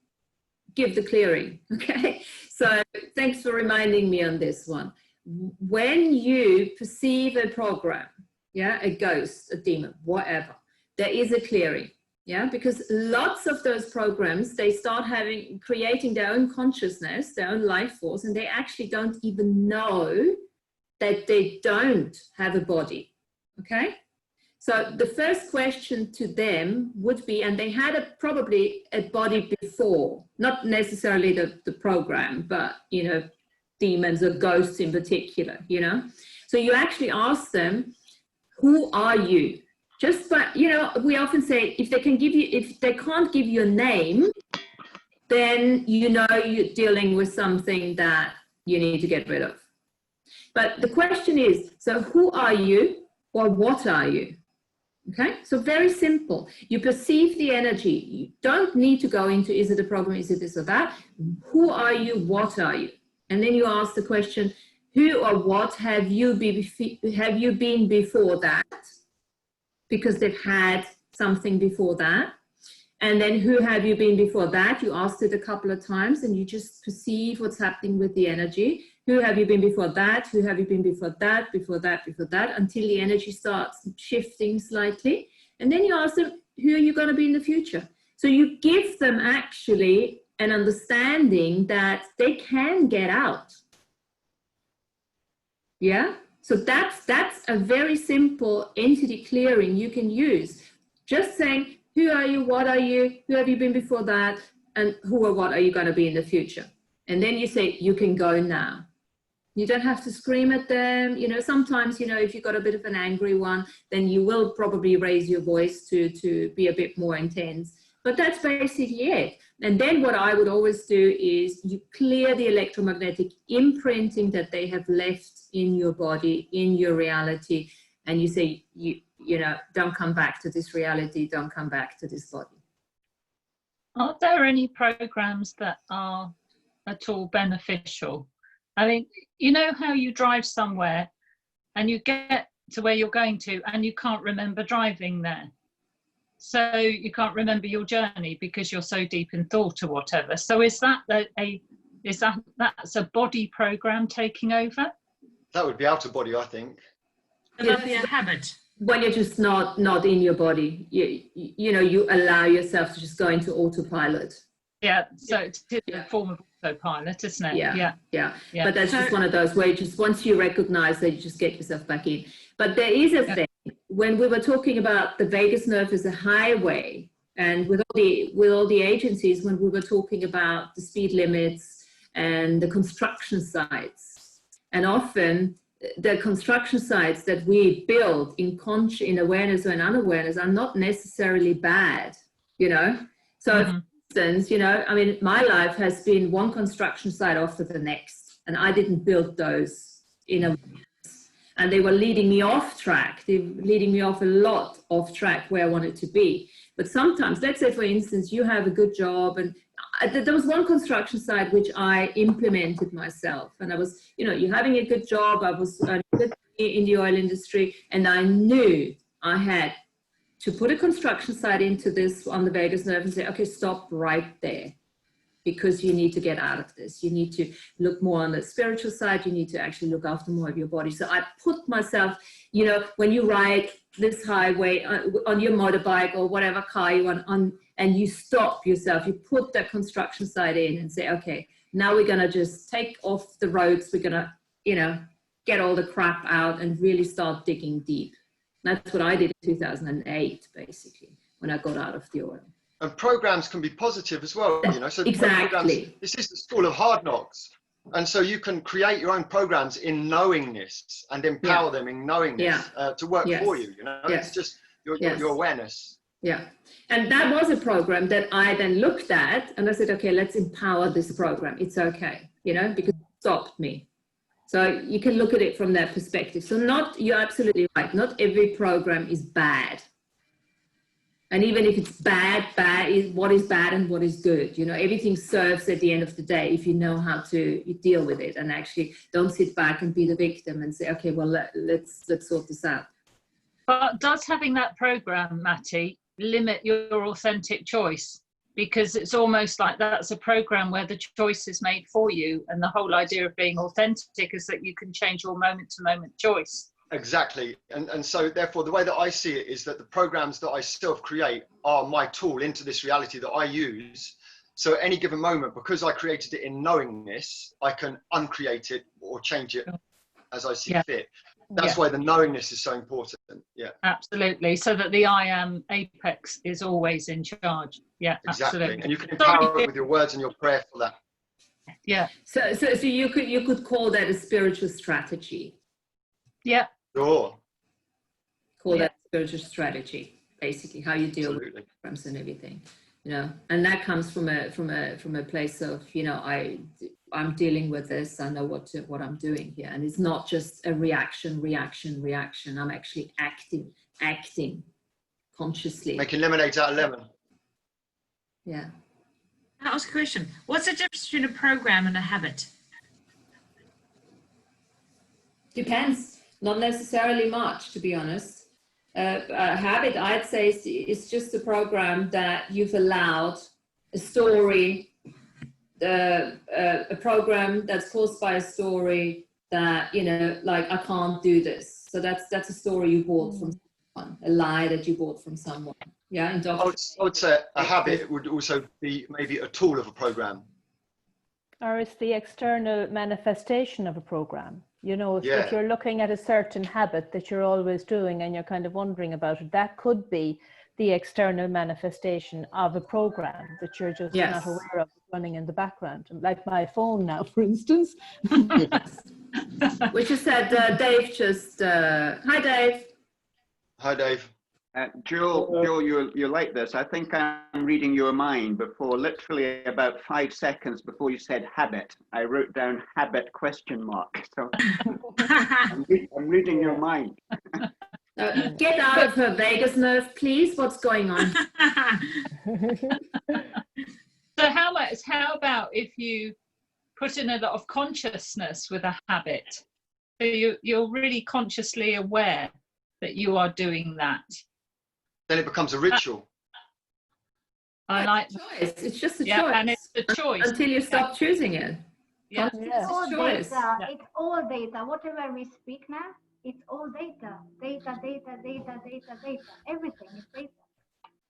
S1: give the clearing. Okay. So thanks for reminding me on this one. When you perceive a program, yeah, a ghost, a demon, whatever, there is a clearing. Yeah, because lots of those programs, they start creating their own consciousness, their own life force, and they actually don't even know that they don't have a body. Okay. So the first question to them would be, and they had probably a body before, not necessarily the program, but, you know, demons or ghosts in particular, you know. So you actually ask them, who are you? Just by, you know, we often say, if they can't give you a name, then you know you're dealing with something that you need to get rid of. But the question is, so who are you, or what are you? Okay, so very simple. You perceive the energy. You don't need to go into, is it a problem, is it this or that? Who are you, what are you? And then you ask the question, who or what have you been before that? Because they've had something before that. And then who have you been before that? You asked it a couple of times, and you just perceive what's happening with the energy. Who have you been before that? Who have you been before that, before that, before that, until the energy starts shifting slightly. And then you ask them, who are you going to be in the future? So you give them actually an understanding that they can get out. Yeah? So that's a very simple entity clearing you can use. Just saying, who are you, what are you, who have you been before that, and who or what are you going to be in the future? And then you say, you can go now. You don't have to scream at them. You know, sometimes, you know, if you've got a bit of an angry one, then you will probably raise your voice to be a bit more intense. But that's basically it. And then what I would always do is you clear the electromagnetic imprinting that they have left in your body, in your reality. And you say, you know, don't come back to this reality. Don't come back to this body.
S2: Are there any programs that are at all beneficial? I mean, you know how you drive somewhere and you get to where you're going to and you can't remember driving there. So you can't remember your journey because you're so deep in thought or whatever. So is that that's a body program taking over?
S6: That would be out of body, I think.
S9: It would be a habit.
S1: when you're just not in your body, you know, you allow yourself to just go into autopilot.
S2: Yeah, so it's a form of autopilot, isn't it?
S1: Yeah. But that's just one of those where you just, once you recognize that, you just get yourself back in. But there is a thing, when we were talking about the vagus nerve as a highway, and with all the agencies, when we were talking about the speed limits and the construction sites, and often the construction sites that we build in awareness or in unawareness are not necessarily bad, you know. So for instance, you know, I mean, my life has been one construction site after the next, and I didn't build those in awareness, and they were leading me off track. They were leading me off a lot off track where I wanted to be. But sometimes, let's say for instance, you have a good job, and there was one construction site which I implemented myself, and I was, you know, you're having a good job, I was earning good money in the oil industry, and I knew I had to put a construction site into this on the vagus nerve and say, okay, stop right there, because you need to get out of this. You need to look more on the spiritual side. You need to actually look after more of your body. So I put myself, you know, when you ride this highway on your motorbike or whatever car you want on, and you stop yourself, you put that construction site in and say, okay, now we're going to just take off the roads. We're going to, you know, get all the crap out and really start digging deep. That's what I did in 2008, basically, when I got out of the oil.
S6: And programs can be positive as well, you know. So
S1: exactly.
S6: This is the school of hard knocks. And so you can create your own programs in knowingness and empower them in knowingness to work for you, you know. It's just your awareness.
S1: Yeah. And that was a program that I then looked at and I said, okay, let's empower this program. It's okay, you know, because it stopped me. So you can look at it from that perspective. So you're absolutely right. Not every program is bad. And even if it's bad is what is bad and what is good. You know, everything serves at the end of the day if you know how to deal with it and actually don't sit back and be the victim and say, okay, well, let's sort this out.
S2: But does having that program, Matty, limit your authentic choice? Because it's almost like that's a program where the choice is made for you. And the whole idea of being authentic is that you can change your moment-to-moment choice.
S6: Exactly. And so therefore the way that I see it is that the programs that I self-create are my tool into this reality that I use. So at any given moment, because I created it in knowingness, I can uncreate it or change it as I see fit. That's why the knowingness is so important. Yeah,
S2: absolutely. So that the I am apex is always in charge. Yeah,
S6: exactly.
S2: Absolutely.
S6: And you can empower it with your words and your prayer for that.
S2: Yeah.
S1: So you could call that a spiritual strategy.
S2: Yeah.
S6: Sure.
S1: Call that spiritual strategy, basically how you deal with programs and everything, you know. And that comes from a place of, you know, I'm dealing with this. I know what I'm doing here, and it's not just a reaction. I'm actually acting consciously.
S6: Making lemonade out of lemon.
S1: Yeah.
S9: Can I ask a question? What's the difference between a program and a habit?
S1: Depends. Not necessarily much, to be honest. A habit, I'd say, is just a program that you've allowed, a story, a program that's caused by a story that, you know, like, I can't do this. So that's a story you bought from someone, a lie that you bought from someone. Yeah.
S6: I would say a habit would also be maybe a tool of a program.
S3: Or it's the external manifestation of a program. You know, if you're looking at a certain habit that you're always doing and you're kind of wondering about it, that could be the external manifestation of a program that you're just not aware of running in the background. Like my phone now, for instance.
S1: Which is said, Dave just, hi Dave.
S6: Hi Dave.
S5: Joel, you're like this. I think I'm reading your mind. Before, literally about 5 seconds before you said habit, I wrote down habit ? So I'm reading your mind.
S1: Get out of her vagus nerve, please. What's going on?
S2: So how about if you put in a lot of consciousness with a habit? So you're really consciously aware that you are doing that.
S6: Then it becomes a ritual.
S2: I like
S1: choice. It's just a choice.
S2: And it's a choice.
S1: Until you stop choosing it.
S8: It's all data. It's all data. Whatever we speak now, It's all data, data, data, data, data, data. Everything is data.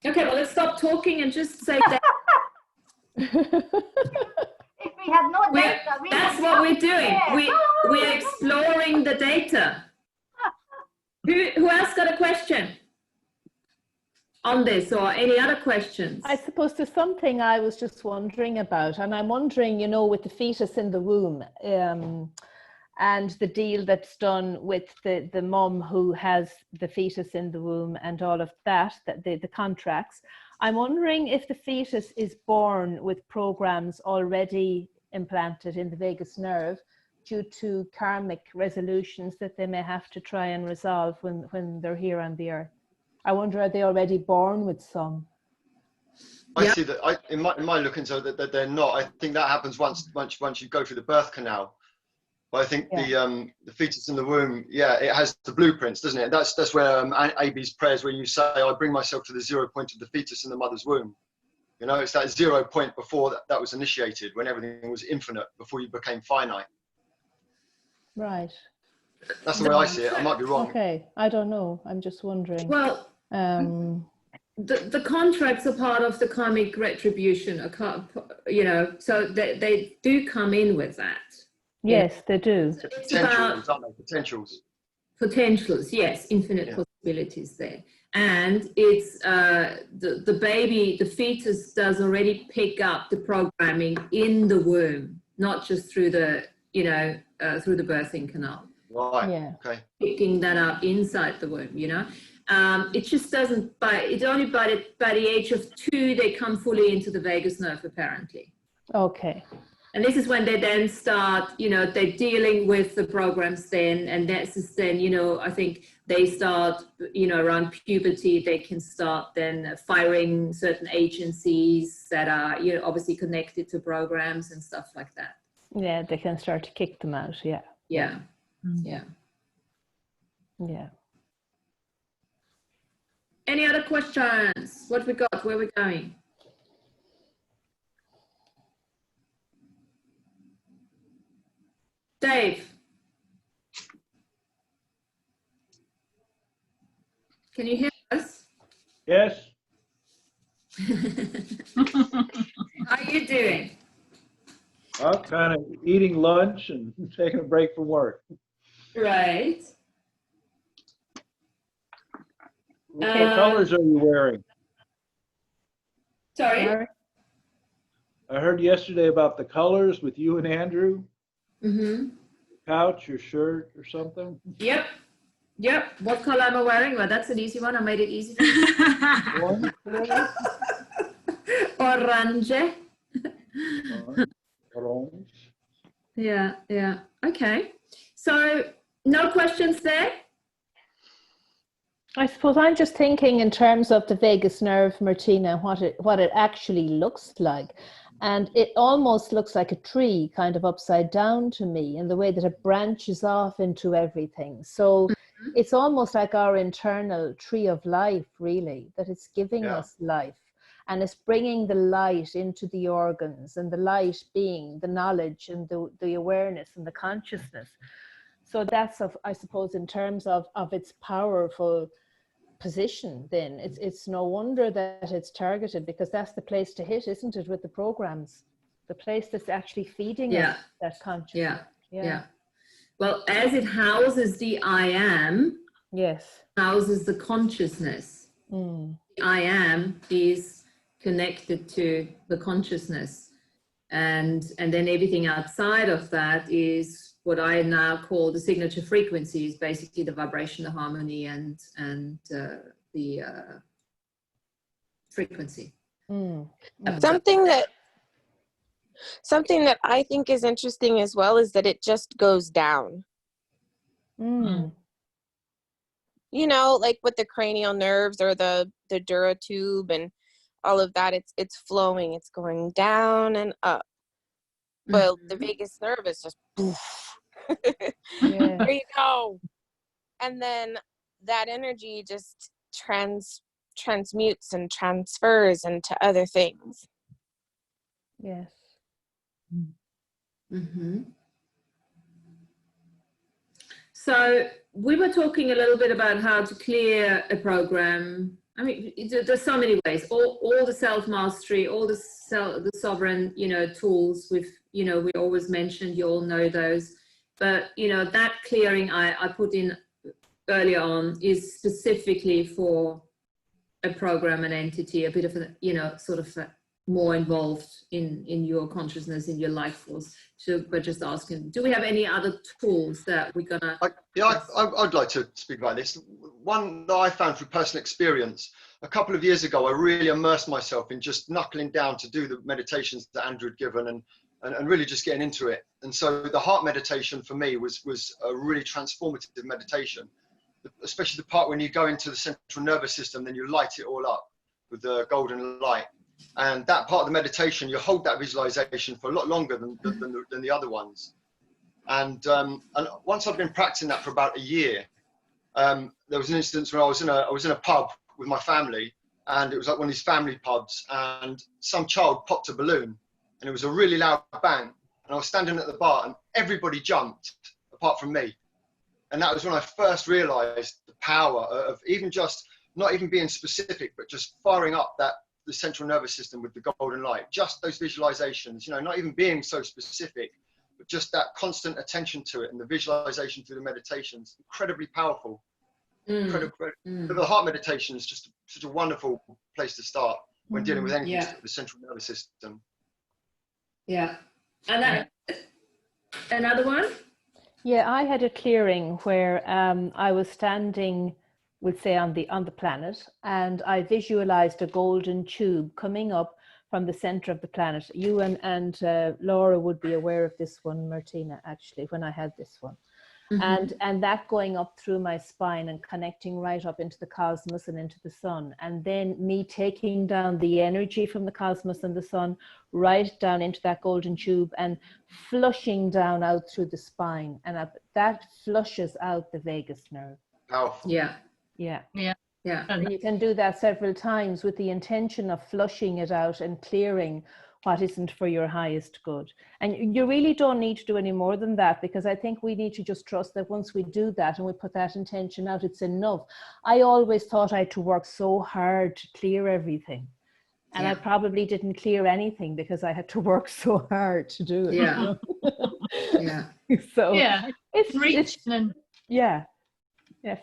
S1: Okay, well, let's stop talking and just say that.
S8: If we had no data,
S1: that's what we're doing. We're exploring the data. Who else got a question on this, or any other questions?
S3: I suppose there's something I was just wondering about, and I'm wondering, you know, with the fetus in the womb, and the deal that's done with the mum who has the fetus in the womb and all of that, the contracts. I'm wondering if the fetus is born with programs already implanted in the vagus nerve due to karmic resolutions that they may have to try and resolve when they're here on the earth. I wonder, are they already born with some?
S6: I see that in my look into that they're not. I think that happens once you go through the birth canal. But I think the fetus in the womb, it has the blueprints, doesn't it? That's where AB's prayers, where you say, I bring myself to the 0 point of the fetus in the mother's womb. You know, it's that 0 point before that was initiated, when everything was infinite, before you became finite.
S3: Right.
S6: That's the way I see it. I might be wrong.
S3: Okay, I don't know. I'm just wondering.
S1: Well, the contracts are part of the karmic retribution, you know, so they do come in with that.
S3: Yes, they do.
S6: Potentials, aren't they? Potentials.
S1: Potentials, yes, infinite possibilities there. And it's the baby, the fetus does already pick up the programming in the womb, not just through the, you know, through the birthing canal.
S6: Right.
S3: Yeah.
S6: Okay.
S1: Picking that up inside the womb, you know. It just doesn't, it's only by the age of 2 they come fully into the vagus nerve, apparently.
S3: Okay.
S1: And this is when they then start, you know, they're dealing with the programs then, and that's just then, you know, I think they start, you know, around puberty, they can start then firing certain agencies that are, you know, obviously connected to programs and stuff like that.
S3: Yeah, they can start to kick them out, yeah.
S1: Yeah, yeah.
S3: Yeah.
S1: Any other questions? What we got? Where are we going? Dave. Can you hear us?
S10: Yes.
S1: How are you doing?
S10: I'm kind of eating lunch and taking a break from work.
S1: Right.
S10: What colors are you wearing?
S1: Sorry?
S10: I heard yesterday about the colors with you and Andrew.
S1: Mm-hmm.
S10: Couch, your shirt or something?
S1: Yep. Yep. What color am I wearing? Well, that's an easy one. I made it easy for you. Orange.
S10: Orange.
S1: Yeah, yeah. Okay. So no questions there?
S3: I suppose I'm just thinking in terms of the vagus nerve, Martina, what it actually looks like. And it almost looks like a tree kind of upside down to me in the way that it branches off into everything. So it's almost like our internal tree of life, really, that it's giving us life. And it's bringing the light into the organs, and the light being the knowledge and the awareness and the consciousness. So that's, I suppose, in terms of its powerful position, then it's no wonder that it's targeted, because that's the place to hit, isn't it, with the programs, the place that's actually feeding us that consciousness.
S1: Yeah. Well, as it houses the I am, houses the consciousness. The I am is connected to the consciousness, and then everything outside of that is what I now call the signature frequencies, basically the vibration, the harmony, and the frequency.
S4: Something that I think is interesting as well is that it just goes down. You know, like with the cranial nerves or the dura tube and all of that, it's flowing, it's going down and up. But the vagus nerve is just poof. There you go. And then that energy just transmutes and transfers into other things.
S3: Yes.
S1: So we were talking a little bit about how to clear a program. I mean, there's so many ways. All the self-mastery, all the sovereign, you know, tools. We always mentioned. You all know those. But you know, that clearing I put in earlier on is specifically for a program, an entity, a bit of a, you know, sort of more involved in your consciousness, in your life force. So we're just asking, do we have any other tools that we're gonna?
S6: I'd like to speak about this. One that I found through personal experience, a couple of years ago, I really immersed myself in just knuckling down to do the meditations that Andrew had given and really just getting into it. And so the heart meditation for me was a really transformative meditation, especially the part when you go into the central nervous system, then you light it all up with the golden light. And that part of the meditation, you hold that visualization for a lot longer than the other ones. And once I've been practicing that for about a year, there was an instance when I was in a pub with my family, and it was like one of these family pubs, and some child popped a balloon, and it was a really loud bang. And I was standing at the bar, and everybody jumped apart from me. And that was when I first realized the power of even just not even being specific, but just firing up the central nervous system with the golden light, just those visualizations, you know, not even being so specific, but just that constant attention to it and the visualization through the meditations, incredibly powerful. The heart meditation is just such a wonderful place to start when dealing with anything to the central nervous system.
S1: Yeah. And then another one?
S3: Yeah, I had a clearing where I was standing, we'll say, on the planet, and I visualized a golden tube coming up from the center of the planet. You and Laura would be aware of this one, Martina, actually, when I had this one. And that going up through my spine and connecting right up into the cosmos and into the sun, and then me taking down the energy from the cosmos and the sun right down into that golden tube and flushing down out through the spine, and that flushes out the vagus nerve.
S6: Powerful.
S3: Yeah.
S2: And
S3: you can do that several times with the intention of flushing it out and clearing what isn't for your highest good. And you really don't need to do any more than that, because I think we need to just trust that once we do that and we put that intention out, it's enough. I always thought I had to work so hard to clear everything. And I probably didn't clear anything because I had to work so hard to do it. So it's reaching.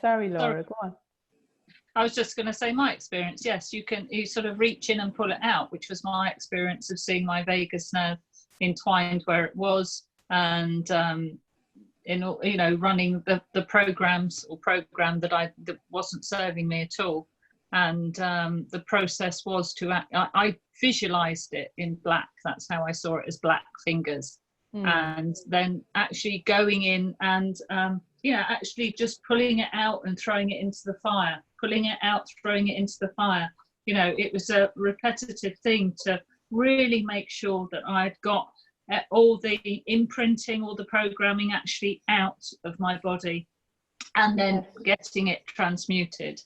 S3: Sorry, Laura, go on.
S2: I was just going to say my experience. Yes, you sort of reach in and pull it out, which was my experience of seeing my vagus nerve entwined where it was, and running the program that wasn't serving me at all. And the process was I visualized it in black. That's how I saw it, as black fingers. And then actually going in and actually just pulling it out and throwing it into the fire, pulling it out, throwing it into the fire. You know, it was a repetitive thing to really make sure that I'd got all the imprinting, all the programming actually out of my body, and then getting it transmuted.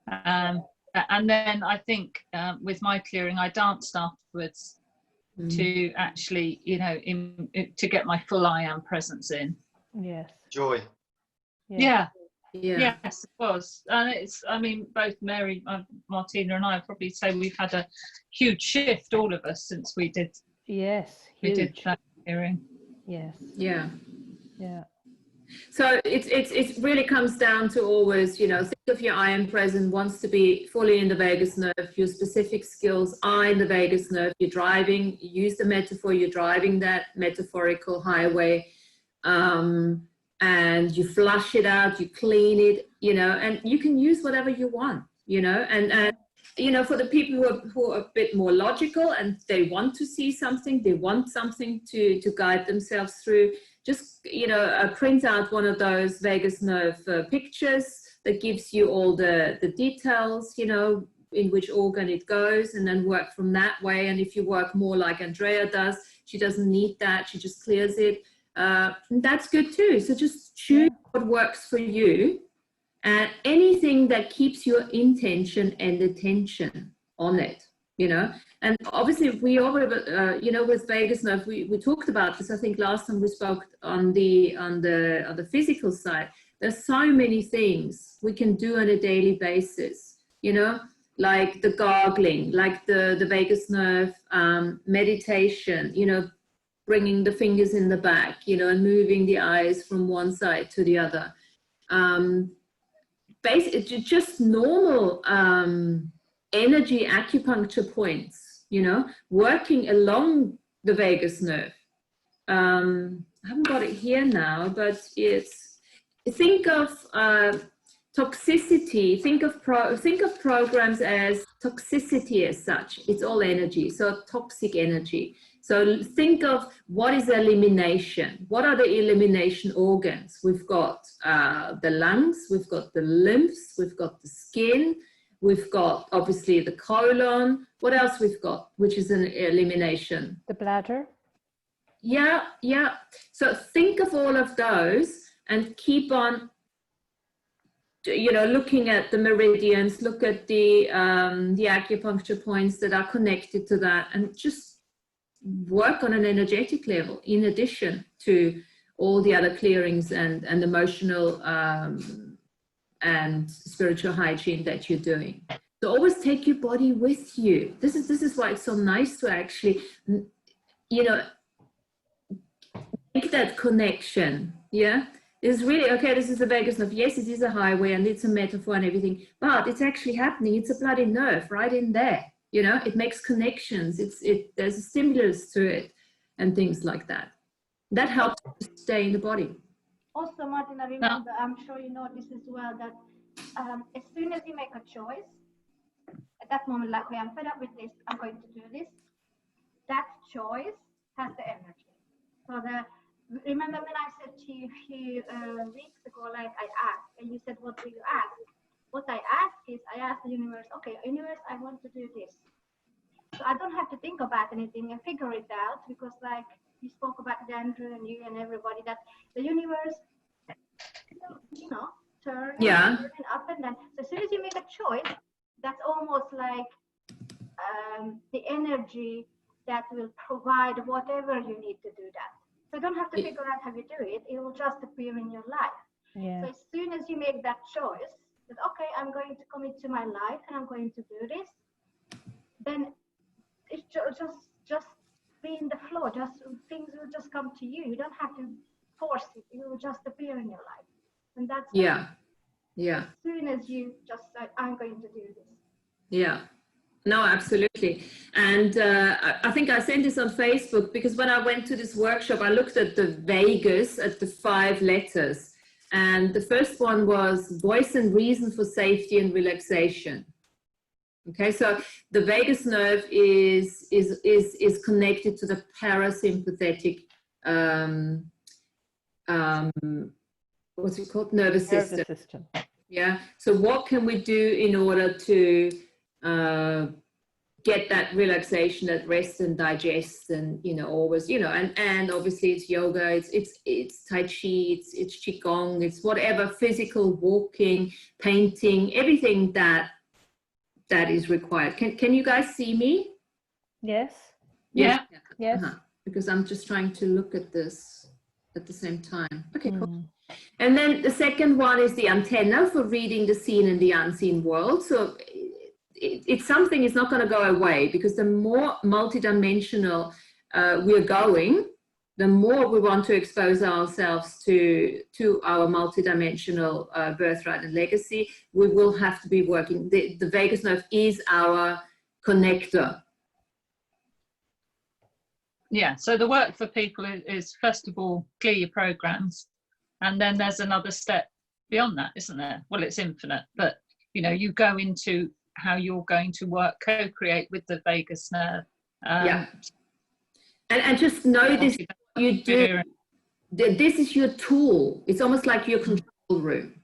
S2: And then I think with my clearing, I danced afterwards to actually, to get my full I am presence in.
S3: Yes.
S6: Joy.
S2: Yes, it was. And both Mary, Martina and I probably say we've had a huge shift, all of us, since we did.
S3: Yes,
S2: we did that hearing.
S3: Yes.
S1: Yeah.
S3: So
S1: it really comes down to always, think of your I am present wants to be fully in the vagus nerve. Your specific skills are in the vagus nerve. You're driving. Use the metaphor. You're driving that metaphorical highway. And you flush it out, you clean it, and you can use whatever you want, and for the people who are a bit more logical and they want to see something, they want something to guide themselves through, just, print out one of those vagus nerve pictures that gives you all the details, in which organ it goes, and then work from that way. And if you work more like Andrea does, she doesn't need that, she just clears it. That's good too. So just choose what works for you, and anything that keeps your intention and attention on it, and obviously we already, with vagus nerve, we talked about this, I think last time we spoke on the physical side, There's so many things we can do on a daily basis, you know, like the gargling, like the vagus nerve meditation, you know, bringing the fingers in the back, you know, and moving the eyes from one side to the other. Basically, just normal energy acupuncture points, you know, working along the vagus nerve. I haven't got it here now, but it's, think of toxicity, think of programs as toxicity as such. It's all energy, so toxic energy. So think of what is elimination. What are the elimination organs? We've got the lungs, we've got the lymphs, we've got the skin, we've got obviously the colon. What else we've got, which is an elimination?
S3: The bladder.
S1: Yeah, yeah. So think of all of those and keep on, you know, looking at the meridians, look at the acupuncture points that are connected to that, and just work on an energetic level in addition to all the other clearings and emotional and spiritual hygiene that you're doing. So always take your body with you. This is why it's so nice to actually, you know, make that connection. Yeah, it's really okay. This is the vagus nerve. Yes, it is a highway and it's a metaphor and everything, but it's actually happening. It's a bloody nerve right in there. You know, it makes connections. There's a stimulus to it, and things like that. That helps to stay in the body.
S8: Also, Martina, remember, I'm sure you know this as well, that as soon as you make a choice, at that moment, like, okay, I'm fed up with this, I'm going to do this, that choice has the energy. So remember when I said to you a few weeks ago, like I asked, and you said, what do you ask? What I ask is, I ask the universe, okay, universe, I want to do this. So I don't have to think about anything and figure it out, because like you spoke about Andrew and you and everybody, that the universe, you know, turn up and down. So as soon as you make a choice, that's almost like the energy that will provide whatever you need to do that. So you don't have to figure out how you do it. It will just appear in your life.
S3: Yeah.
S8: So as soon as you make that choice, that, okay, I'm going to commit to my life and I'm going to do this, then it's just be in the flow. Just things will just come to you. You don't have to force it. It will just appear in your life. And that's
S1: yeah.
S8: As soon as you just say, I'm going to do this.
S1: Yeah. No, absolutely. And I think I sent this on Facebook, because when I went to this workshop, I looked at the vagus, at the 5 letters. And the first one was voice and reason for safety and relaxation. Okay, so the vagus nerve is connected to the parasympathetic, what's it called? Nervous system. Yeah. So what can we do in order to get that relaxation, that rest and digest, and, you know, always, you know, and obviously it's yoga, it's tai chi, it's qigong, it's whatever, physical walking, painting, everything that is required. Can you guys see me?
S3: Yes.
S2: Yeah.
S3: Yes.
S1: Because I'm just trying to look at this at the same time. Okay, cool. And then the second one is the antenna for reading the seen and the unseen world. So it's something is not going to go away, because the more multidimensional we're going, the more we want to expose ourselves to our multidimensional birthright and legacy. We will have to be working. The vagus nerve is our connector.
S2: Yeah, so the work for people is first of all, clear your programs. And then there's another step beyond that, isn't there? Well, it's infinite, but, you know, you go into how you're going to work, co-create with the vagus nerve.
S1: Yeah. And just know this, you do, this is your tool. It's almost like your control room.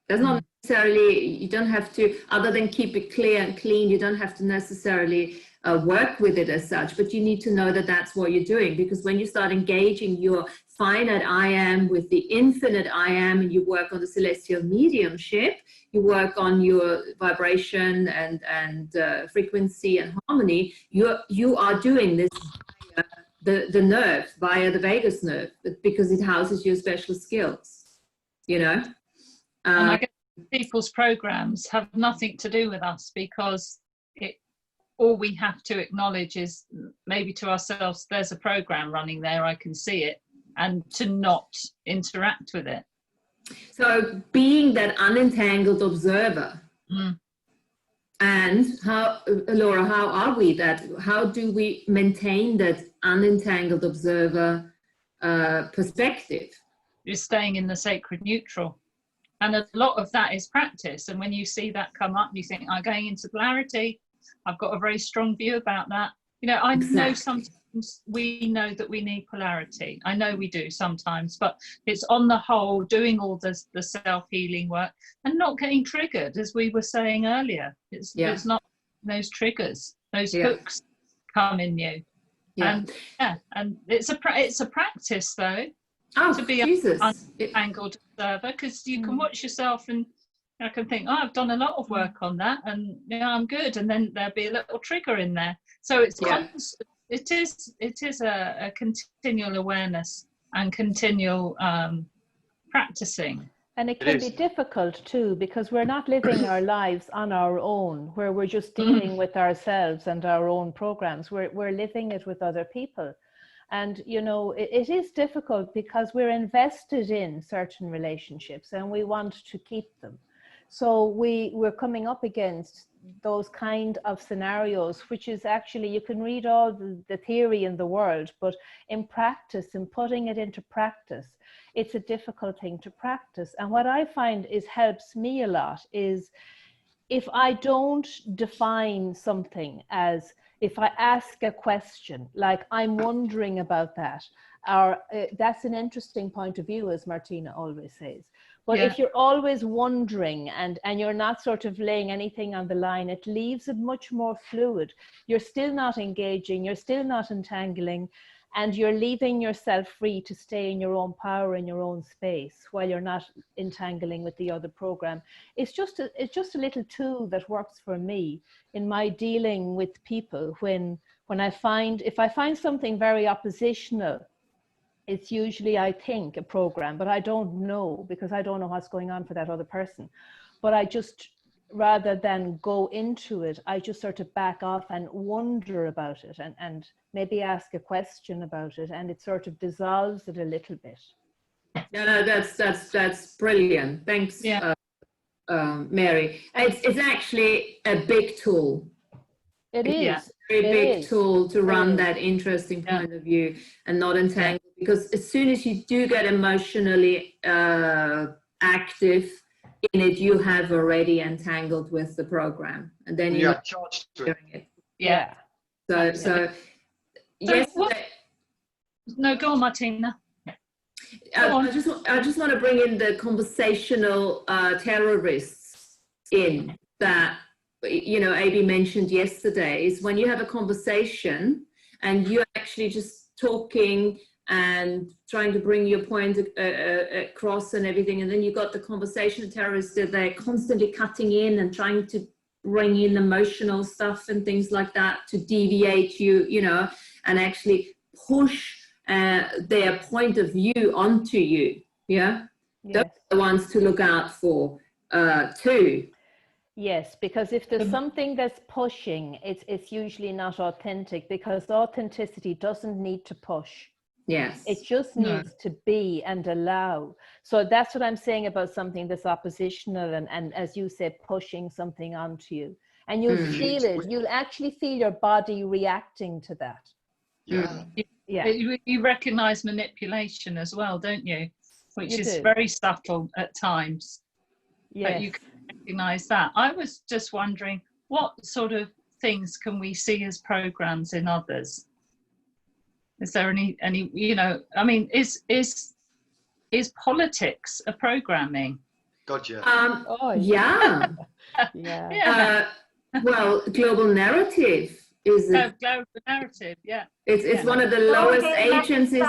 S1: There's not necessarily, you don't have to, other than keep it clear and clean, you don't have to necessarily work with it as such, but you need to know that that's what you're doing, because when you start engaging your finite I am with the infinite I am, and you work on the celestial mediumship, you work on your vibration and frequency and harmony, you are doing this via the nerve, via the vagus nerve, because it houses your special skills, you know.
S2: And I guess people's programs have nothing to do with us, because all we have to acknowledge is maybe to ourselves, there's a program running there, I can see it, and to not interact with it.
S1: So being that unentangled observer, and how, Laura, how are we that? How do we maintain that unentangled observer perspective?
S2: You're staying in the sacred neutral. And a lot of that is practice. And when you see that come up, you think, I'm going into polarity. I've got a very strong view about that. You know, I know sometimes we know that we need polarity. I know we do sometimes, but it's on the whole doing all the self-healing work and not getting triggered, as we were saying earlier. It's not those triggers, those hooks come in you. And it's a practice though. To be an untangled observer, because you can watch yourself and I can think, oh, I've done a lot of work on that, and I'm good, and then there'll be a little trigger in there. So it's it is a continual awareness and continual practicing.
S3: And it can be difficult too, because we're not living our lives on our own, where we're just dealing with ourselves and our own programs. We're living it with other people. And, you know, it is difficult because we're invested in certain relationships and we want to keep them. So we're coming up against those kind of scenarios, which is actually, you can read all the theory in the world, but in practice, in putting it into practice, it's a difficult thing to practice. And what I find helps me a lot is if I don't define something as, if I ask a question, like I'm wondering about that, or that's an interesting point of view, as Martina always says. But if you're always wondering and you're not sort of laying anything on the line, it leaves it much more fluid. You're still not engaging, you're still not entangling, and you're leaving yourself free to stay in your own power, in your own space, while you're not entangling with the other program. It's just a little tool that works for me in my dealing with people when if I find something very oppositional, it's usually, I think, a program, but I don't know, because I don't know what's going on for that other person. But I just, rather than go into it, I just sort of back off and wonder about it and maybe ask a question about it, and it sort of dissolves it a little bit.
S1: No, that's brilliant. Thanks, Mary. It's actually a big tool.
S3: It is.
S1: Very big tool to run that interesting point of view and not entangle, because as soon as you do get emotionally active in it, you have already entangled with the program, and then you're
S6: charged to
S1: it. So yesterday.
S2: No, go on, Martina.
S1: I just want to bring in the conversational terrorists in that. You know, AB mentioned yesterday, is when you have a conversation and you're actually just talking and trying to bring your point across and everything, and then you got the conversation terrorists that they're constantly cutting in and trying to bring in emotional stuff and things like that to deviate you know, and actually push their point of view onto you. Those are the ones to look out for too.
S3: Yes, because if there's something that's pushing, it's usually not authentic, because authenticity doesn't need to push.
S1: Yes.
S3: It just needs to be and allow. So that's what I'm saying about something that's oppositional and as you said, pushing something onto you. And you'll feel it. You'll actually feel your body reacting to that.
S2: You recognize manipulation as well, don't you? Which is very subtle at times.
S3: Yes.
S2: But you can recognize that. I was just wondering, what sort of things can we see as programs in others? Is there any you know, I mean, is politics a programming?
S6: Gotcha.
S1: Well, global narrative is
S2: global narrative.
S1: It's one of the lowest agencies.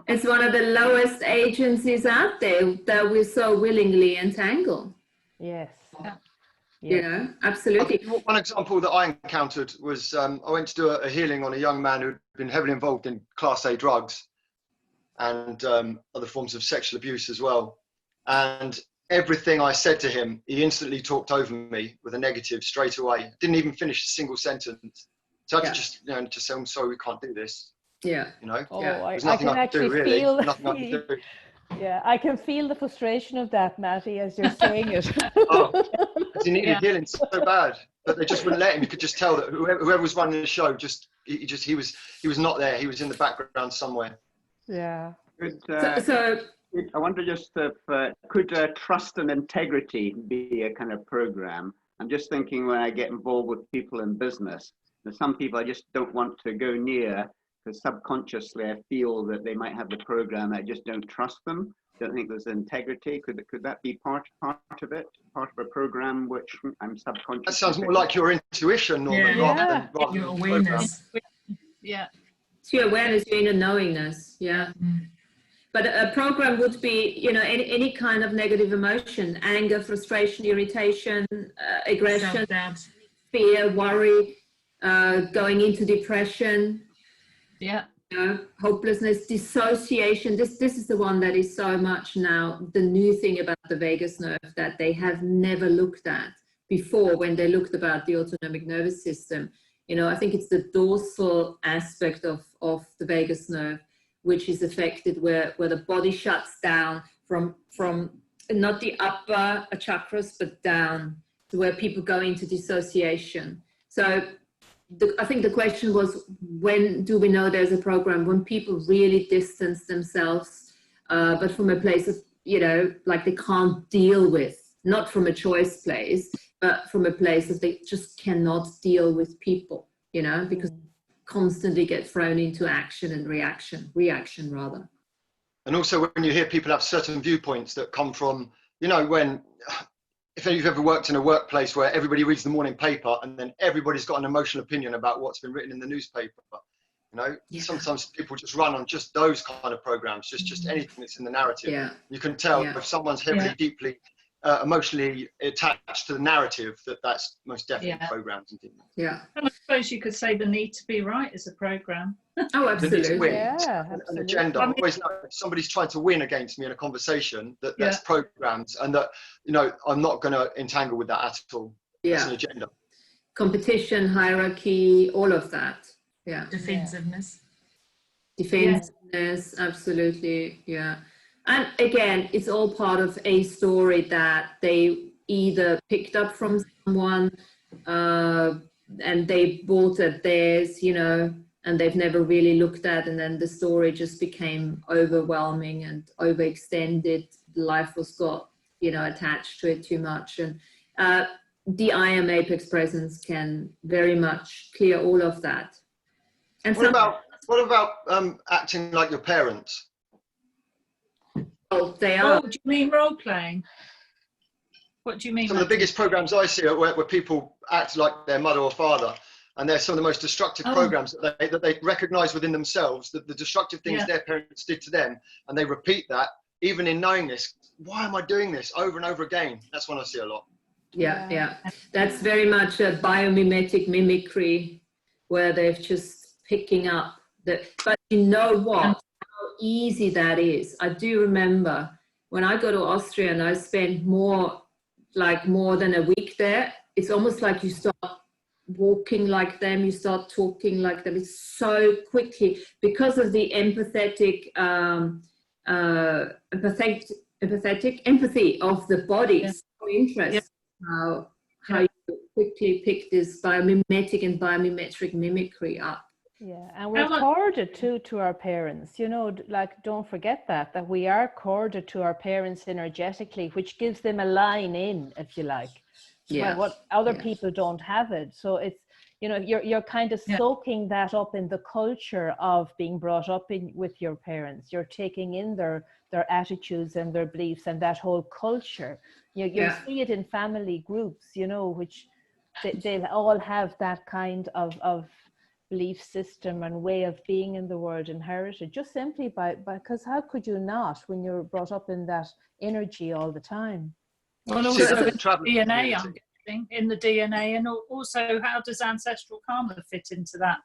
S1: It's one of the lowest agencies out there that we so willingly entangle.
S3: Yes.
S1: You know, absolutely.
S6: One example that I encountered was I went to do a healing on a young man who'd been heavily involved in Class A drugs and other forms of sexual abuse as well. And everything I said to him, he instantly talked over me with a negative straight away. Didn't even finish a single sentence. So I had to just, just say, I'm sorry, we can't do this.
S1: Yeah.
S3: Oh,
S6: there's nothing I can do, really.
S3: Feel,
S6: nothing I can do.
S3: Yeah, I can feel the frustration of that, Matty, as you're saying it.
S6: He needed healing so bad, but they just wouldn't let him. You could just tell that whoever was running the show, he was not there. He was in the background somewhere.
S3: Yeah.
S5: I wonder just if could trust and integrity be a kind of program? I'm just thinking when I get involved with people in business, there's some people I just don't want to go near because subconsciously I feel that they might have the program. I just don't trust them. Don't think there's integrity. Could that be part of it? Part of a program which I'm subconscious.
S6: That sounds more like your intuition, Norman, rather than
S9: your awareness.
S2: Yeah.
S1: It's your awareness, your inner knowingness. Yeah. But a program would be, any kind of negative emotion: anger, frustration, irritation, aggression, fear, worry, going into depression.
S2: Yeah.
S1: Hopelessness, dissociation. This is the one that is so much now the new thing about the vagus nerve that they have never looked at before when they looked about the autonomic nervous system. I think it's the dorsal aspect of the vagus nerve which is affected, where the body shuts down from not the upper chakras but down to where people go into dissociation. So I think the question was, when do we know there's a program? When people really distance themselves, but from a place of, like they can't deal with, not from a choice place, but from a place of they just cannot deal with people, because constantly get thrown into action and reaction rather.
S6: And also when you hear people have certain viewpoints that come from, if you've ever worked in a workplace where everybody reads the morning paper and then everybody's got an emotional opinion about what's been written in the newspaper, sometimes people just run on just those kind of programs, just anything that's in the narrative.
S1: Yeah.
S6: You can tell if someone's heavily, deeply emotionally attached to the narrative, that's most definitely programs and things.
S1: Yeah.
S2: And I suppose you could say the need to be right is a program.
S1: Oh, absolutely.
S6: An agenda. I always know if somebody's trying to win against me in a conversation, that's programmed, and that I'm not going to entangle with that at all. That's an agenda.
S1: Competition, hierarchy, all of that. Yeah.
S9: Defensiveness.
S1: Absolutely. Yeah. And again, it's all part of a story that they either picked up from someone and they bought at theirs, and they've never really looked at, and then the story just became overwhelming and overextended. Life was got, attached to it too much. And the I Am Apex presence can very much clear all of that. And
S6: what about acting like your parents?
S1: Oh, they are.
S2: Oh, do you mean role playing? What do you mean?
S6: Some of the biggest programs I see are where people act like their mother or father, and they're some of the most destructive programs that they recognise within themselves, that the destructive things their parents did to them, and they repeat that even in knowing this. Why am I doing this over and over again? That's one I see a lot.
S1: Yeah. That's very much a biomimetic mimicry, where they're just picking up that. But you know what? Easy that is. I do remember when I go to Austria and I spend more than a week there, it's almost like you start walking like them, you start talking like them. It's so quickly because of the empathy of the body. It's so interesting how you quickly pick this biomimetic and biomimetric mimicry up.
S3: Yeah, and we're corded to our parents, don't forget that we are corded to our parents energetically, which gives them a line in, if you like. Yeah. What other people don't have it. So it's, you're kind of soaking that up in the culture of being brought up with your parents. You're taking in their attitudes and their beliefs and that whole culture. You see it in family groups, which they'll all have that kind of belief system and way of being in the world inherited, just simply because how could you not when you're brought up in that energy all the time?
S2: Well, also in the DNA, I'm guessing, in the DNA, and also how does ancestral karma fit into that?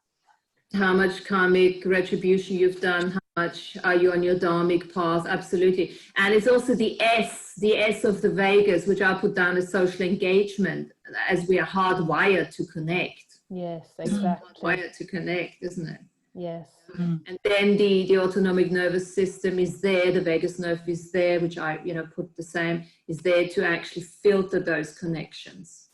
S1: How much karmic retribution you've done, how much. Are you on your dharmic path? Absolutely. And it's also the S of the vagus, which I put down as social engagement, as we are hardwired to connect.
S3: Yes, exactly.
S1: Hardwired to connect, isn't it?
S3: Yes.
S1: And then the autonomic nervous system is there, the vagus nerve is there, which I, put the same, is there to actually filter those connections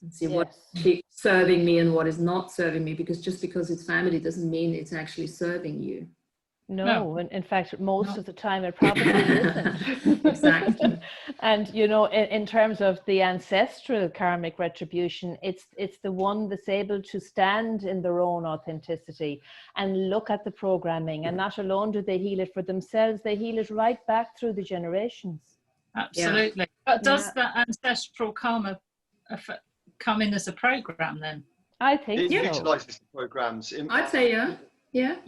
S1: and see what's actually serving me and what is not serving me, because just because it's family doesn't mean it's actually serving you.
S3: No. In fact, most of the time it probably isn't.
S1: Exactly.
S3: And, in terms of the ancestral karmic retribution, it's the one that's able to stand in their own authenticity and look at the programming. And not alone do they heal it for themselves, they heal it right back through the generations.
S2: Absolutely. But does the ancestral karma come in as a program then?
S3: I think
S6: it
S3: so.
S6: utilizes the programs.
S1: I'd say yeah.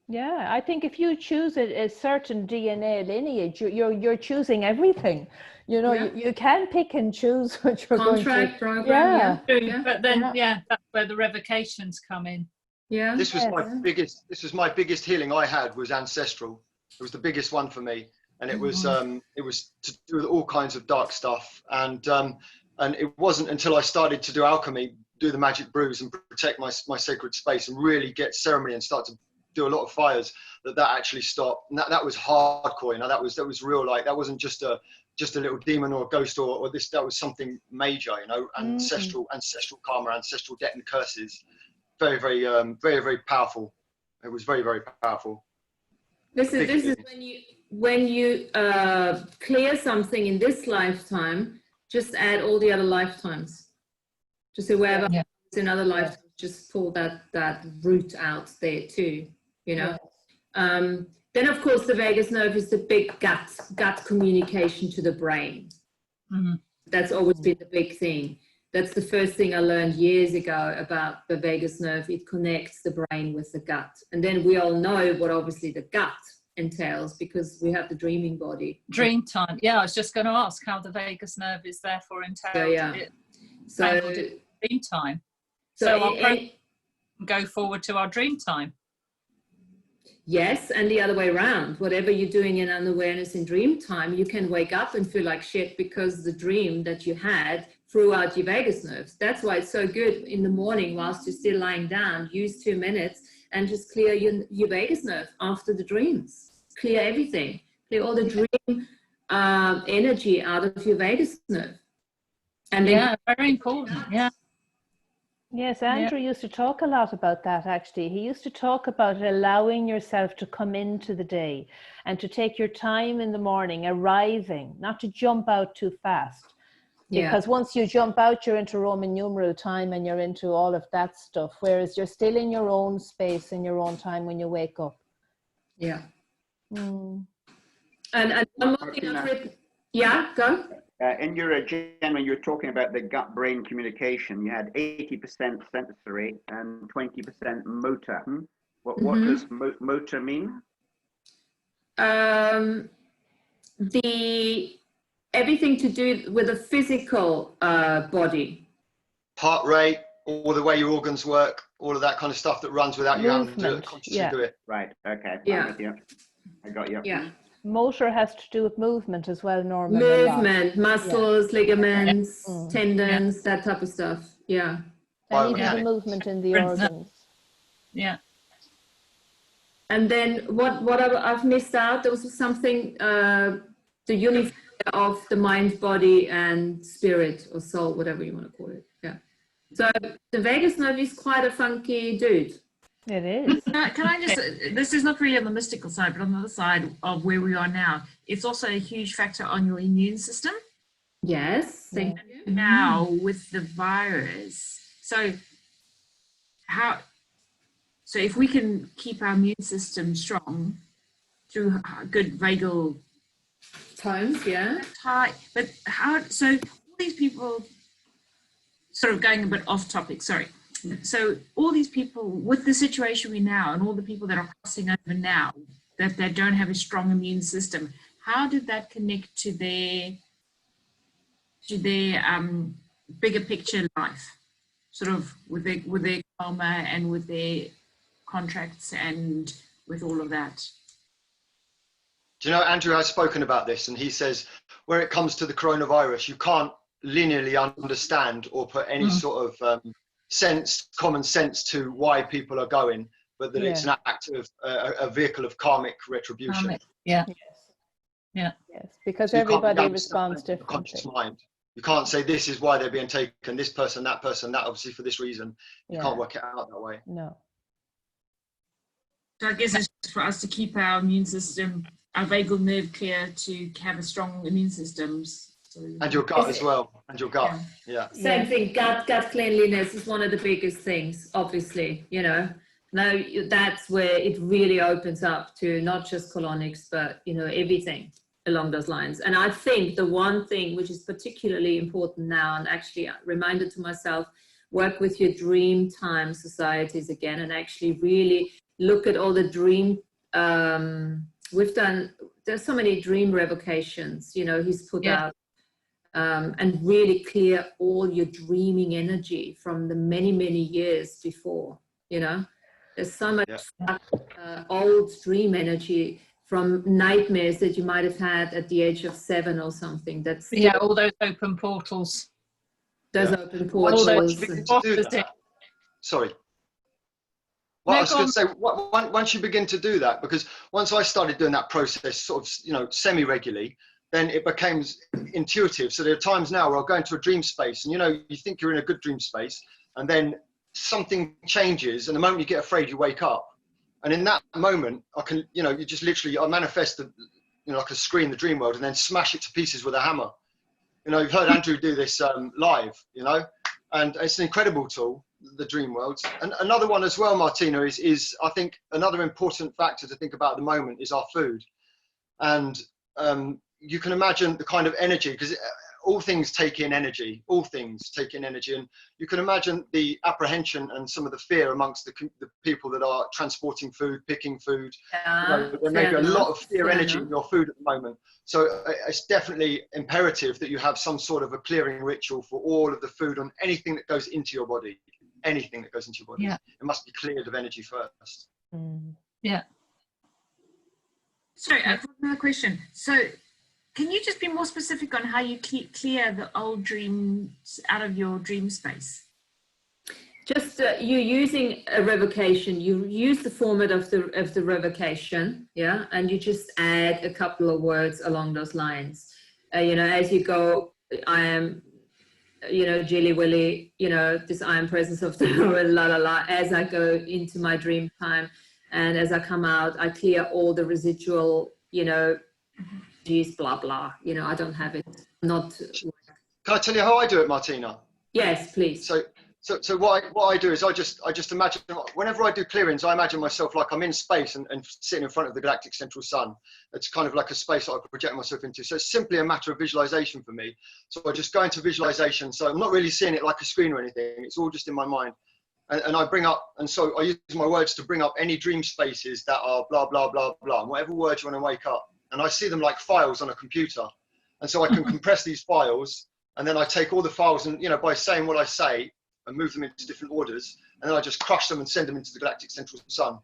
S3: Yeah, I think if you choose a certain DNA lineage, you're choosing everything. You can pick and choose what you're
S1: Contract program.
S2: Yeah. But then, that's where the revocations come in.
S1: Yeah.
S6: This was my biggest healing I had was ancestral. It was the biggest one for me, and it was to do with all kinds of dark stuff. And it wasn't until I started to do alchemy, do the magic brews, and protect my sacred space, and really get ceremony and start to do a lot of fires, that actually stopped. And that was hardcore. That was real. Like, that wasn't just a little demon or a ghost or this. That was something major. Ancestral karma, ancestral debt and curses. Very, very, very, very powerful. It was very, very powerful.
S1: This is when you clear something in this lifetime, just add all the other lifetimes. Just say wherever it's in other lifetimes, just pull that root out there too. Then of course the vagus nerve is the big gut communication to the brain. That's always been the big thing. That's the first thing I learned years ago about the vagus nerve. It connects the brain with the gut, and then we all know what obviously the gut entails, because we have the dreaming body.
S2: Dream time. I was just going to ask how the vagus nerve is therefore entailed.
S1: So
S2: dream time. So I'll go forward to our dream time.
S1: Yes, and the other way around. Whatever you're doing in unawareness in dream time, you can wake up and feel like shit because the dream that you had threw out your vagus nerves. That's why it's so good in the morning, whilst you're still lying down, use 2 minutes and just clear your vagus nerve after the dreams. Clear everything. Clear all the dream energy out of your vagus nerve. And then
S2: very important.
S3: Yes, Andrew used to talk a lot about that, actually. He used to talk about allowing yourself to come into the day and to take your time in the morning, arriving, not to jump out too fast. Because once you jump out, you're into Roman numeral time and you're into all of that stuff, whereas you're still in your own space, in your own time when you wake up.
S1: Yeah. And one more thing I've written. Yeah, go.
S5: In your agenda, when you were talking about the gut-brain communication, you had 80% sensory and 20% motor. What does motor mean?
S1: Everything to do with the physical body.
S6: Heart rate, all the way your organs work, all of that kind of stuff that runs without you having to do it, consciously do it.
S5: Right, okay. I got you.
S3: Yeah. Motor has to do with movement as well, Norman.
S1: Movement, muscles, ligaments, tendons, that type of stuff. Yeah.
S3: And even the movement in the organs.
S2: Yeah.
S1: And then what I've missed out, there was something, the unifier of the mind, body, and spirit or soul, whatever you want to call it. Yeah. So the vagus nerve is quite a funky dude.
S3: It is.
S9: Can I just, this is not really on the mystical side, but on the other side of where we are now, it's also a huge factor on your immune system.
S1: Yes. Thank you.
S9: Now with the virus. So if we can keep our immune system strong through good vagal
S1: tones,
S9: but so all these people, sort of going a bit off topic, sorry. So all these people with the situation we now and all the people that are crossing over now that don't have a strong immune system, how did that connect to their bigger picture life, sort of with their karma and with their contracts and with all of that?
S6: Do you know, Andrew has spoken about this, and he says, where it comes to the coronavirus, you can't linearly understand or put any sort of common sense to why people are going, but that it's an act of a vehicle of karmic retribution.
S2: Yes,
S3: because
S6: so
S3: everybody responds differently.
S6: Conscious mind. You can't say this is why they're being taken, this person, that obviously for this reason. You can't work it out that way.
S3: No.
S9: So I guess it's just for us to keep our immune system, our vagal nerve clear, to have a strong immune system. So,
S6: and your gut as well, and your gut.
S1: Same thing. Gut cleanliness is one of the biggest things, obviously. You know, now that's where it really opens up to not just colonics, but you know, everything along those lines. And I think the one thing which is particularly important now, and actually reminded to myself, work with your dream time societies again, and actually really look at all the dream. There's so many dream revocations, you know, he's put out, and really clear all your dreaming energy from the many, many years before, you know. There's so much old dream energy from nightmares that you might have had at the age of 7 or something. That's
S2: all those open portals.
S1: Those open portals.
S6: Sorry. Well, I was going to say, once you begin to do that, because once I started doing that process sort of, you know, semi-regularly, then it became intuitive. So there are times now where I'll go into a dream space and, you know, you think you're in a good dream space, and then something changes, and the moment you get afraid, you wake up. And in that moment, I can, you know, you just literally, I manifest the, you know, like a screen, the dream world, and then smash it to pieces with a hammer. You know, you've heard Andrew do this live, you know, and it's an incredible tool, the dream worlds. And another one as well, Martina, is I think another important factor to think about at the moment is our food. And you can imagine the kind of energy, because all things take in energy, and you can imagine the apprehension and some of the fear amongst the people that are transporting food, picking food. You know, there may be a lot of fear energy in your food at the moment. So it's definitely imperative that you have some sort of a clearing ritual for all of the food and anything that goes into your body. Anything that goes into your body, it must be cleared of energy first.
S9: Sorry, I've got another question. So can you just be more specific on how you clear the old dreams out of your dream space?
S1: Just you're using a revocation. You use the format of the revocation, and you just add a couple of words along those lines. You know, as you go, I am, you know, Jilly Willy, you know, this I am presence of the la la la. As I go into my dream time, and as I come out, I clear all the residual, you know, geez, blah blah. You know, I don't have it. Not.
S6: Can I tell you how I do it, Martina?
S1: Yes, please.
S6: So what I do is I just imagine, whenever I do clearings, I imagine myself like I'm in space and sitting in front of the galactic central sun. It's kind of like a space that I project myself into. So it's simply a matter of visualization for me. So I just go into visualization. So I'm not really seeing it like a screen or anything. It's all just in my mind. And I bring up, and so I use my words to bring up any dream spaces that are blah, blah, blah, blah, and whatever words you want to wake up. And I see them like files on a computer. And so I can compress these files, and then I take all the files and, you know, by saying what I say, and move them into different orders, and then I just crush them and send them into the galactic central sun.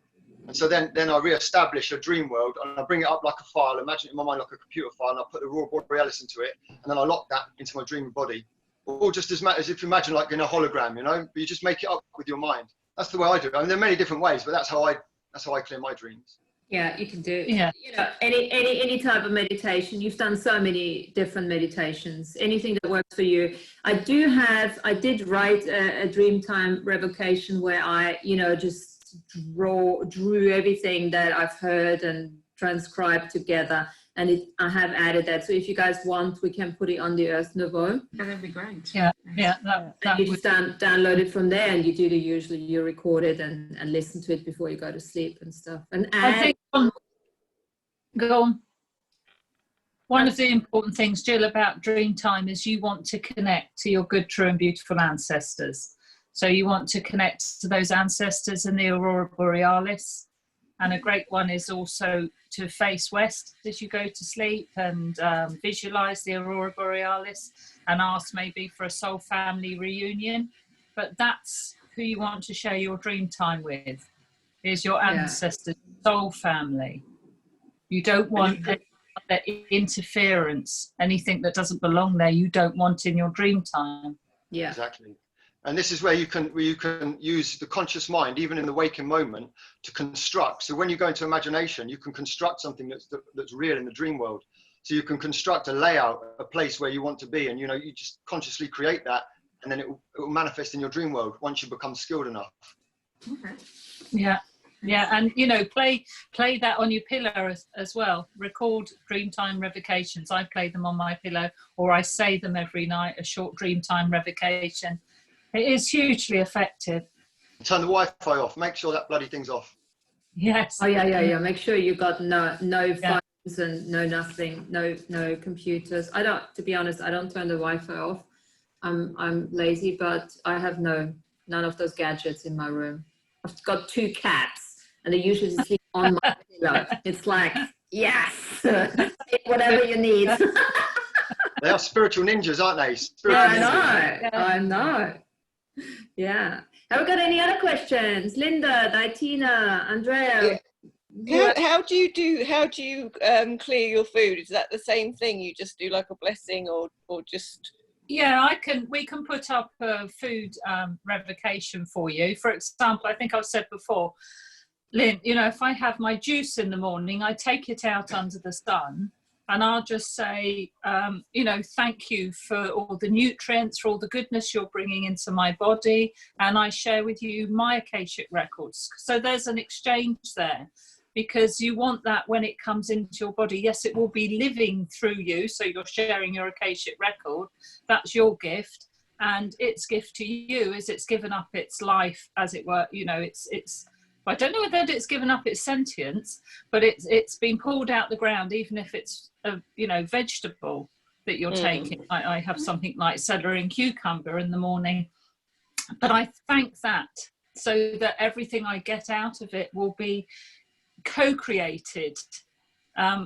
S6: And so then I re-establish a dream world, and I bring it up like a file, imagine it in my mind like a computer file, and I put the aurora borealis into it, and then I lock that into my dream body. Or just as if you imagine like in a hologram, you know, but you just make it up with your mind. That's the way I do it. I mean, there are many different ways, but that's how I clear my dreams.
S1: Yeah, you can do it. Yeah. You know, any type of meditation. You've done so many different meditations. Anything that works for you. I did write a Dreamtime revocation where I, you know, just drew everything that I've heard and transcribed together. And I have added that. So if you guys want, we can put it on the Earth Nouveau.
S9: Yeah, that'd be great.
S2: Yeah.
S1: You just download it from there, and you do you record it and listen to it before you go to sleep and stuff. And
S2: I think go on. One of the important things, Jill, about Dreamtime is you want to connect to your good, true and beautiful ancestors. So you want to connect to those ancestors in the Aurora Borealis. And a great one is also to face west as you go to sleep and visualize the Aurora Borealis and ask maybe for a soul family reunion. But that's who you want to share your dream time with, is your ancestors, soul family. You don't want that interference, anything that doesn't belong there, you don't want in your dream time.
S1: Yeah,
S6: exactly. And this is where you can use the conscious mind, even in the waking moment, to construct. So when you go into imagination, you can construct something that's real in the dream world. So you can construct a layout, a place where you want to be, and you just consciously create that, and then it will manifest in your dream world once you become skilled enough.
S9: Okay.
S2: Yeah. Yeah, and play that on your pillow as well. Record Dreamtime revocations. I play them on my pillow, or I say them every night, a short Dreamtime revocation. It is hugely effective.
S6: Turn the Wi-Fi off. Make sure that bloody thing's off.
S2: Yes.
S1: Oh yeah. Make sure you got no phones and no nothing, no computers. To be honest, I don't turn the Wi-Fi off. I'm lazy, but I have none of those gadgets in my room. I've got 2 cats. And they usually sleep on my pillow. It's like, yes, whatever you need.
S6: They are spiritual ninjas, aren't they?
S1: I know. Yeah. Have we got any other questions? Linda, Daitina, Andrea?
S7: Yeah. How do you clear your food? Is that the same thing? You just do like a blessing or just...
S2: Yeah, we can put up a food revocation for you. For example, I think I've said before, Lynn, if I have my juice in the morning, I take it out under the sun and I'll just say, thank you for all the nutrients, for all the goodness you're bringing into my body. And I share with you my Akashic records. So there's an exchange there, because you want that when it comes into your body. Yes, it will be living through you. So you're sharing your Akashic record. That's your gift. And its gift to you is it's given up its life, as it were. I don't know whether it's given up its sentience, but it's been pulled out the ground, even if it's a vegetable that you're taking. I have something like celery and cucumber in the morning, but I thank that, so that everything I get out of it will be co-created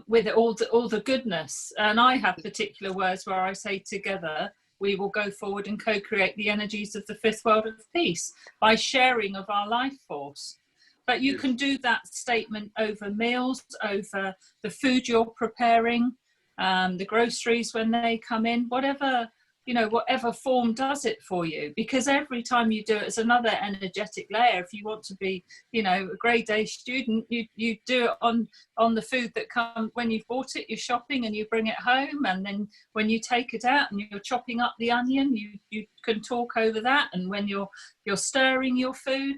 S2: with all the goodness. And I have particular words where I say, together we will go forward and co-create the energies of the 5th world of peace by sharing of our life force. But you can do that statement over meals, over the food you're preparing, the groceries when they come in, whatever form does it for you. Because every time you do it, it's another energetic layer. If you want to be, a grade A student, you do it on the food that comes when you've bought it, you're shopping and you bring it home. And then when you take it out and you're chopping up the onion, you can talk over that. And when you're stirring your food,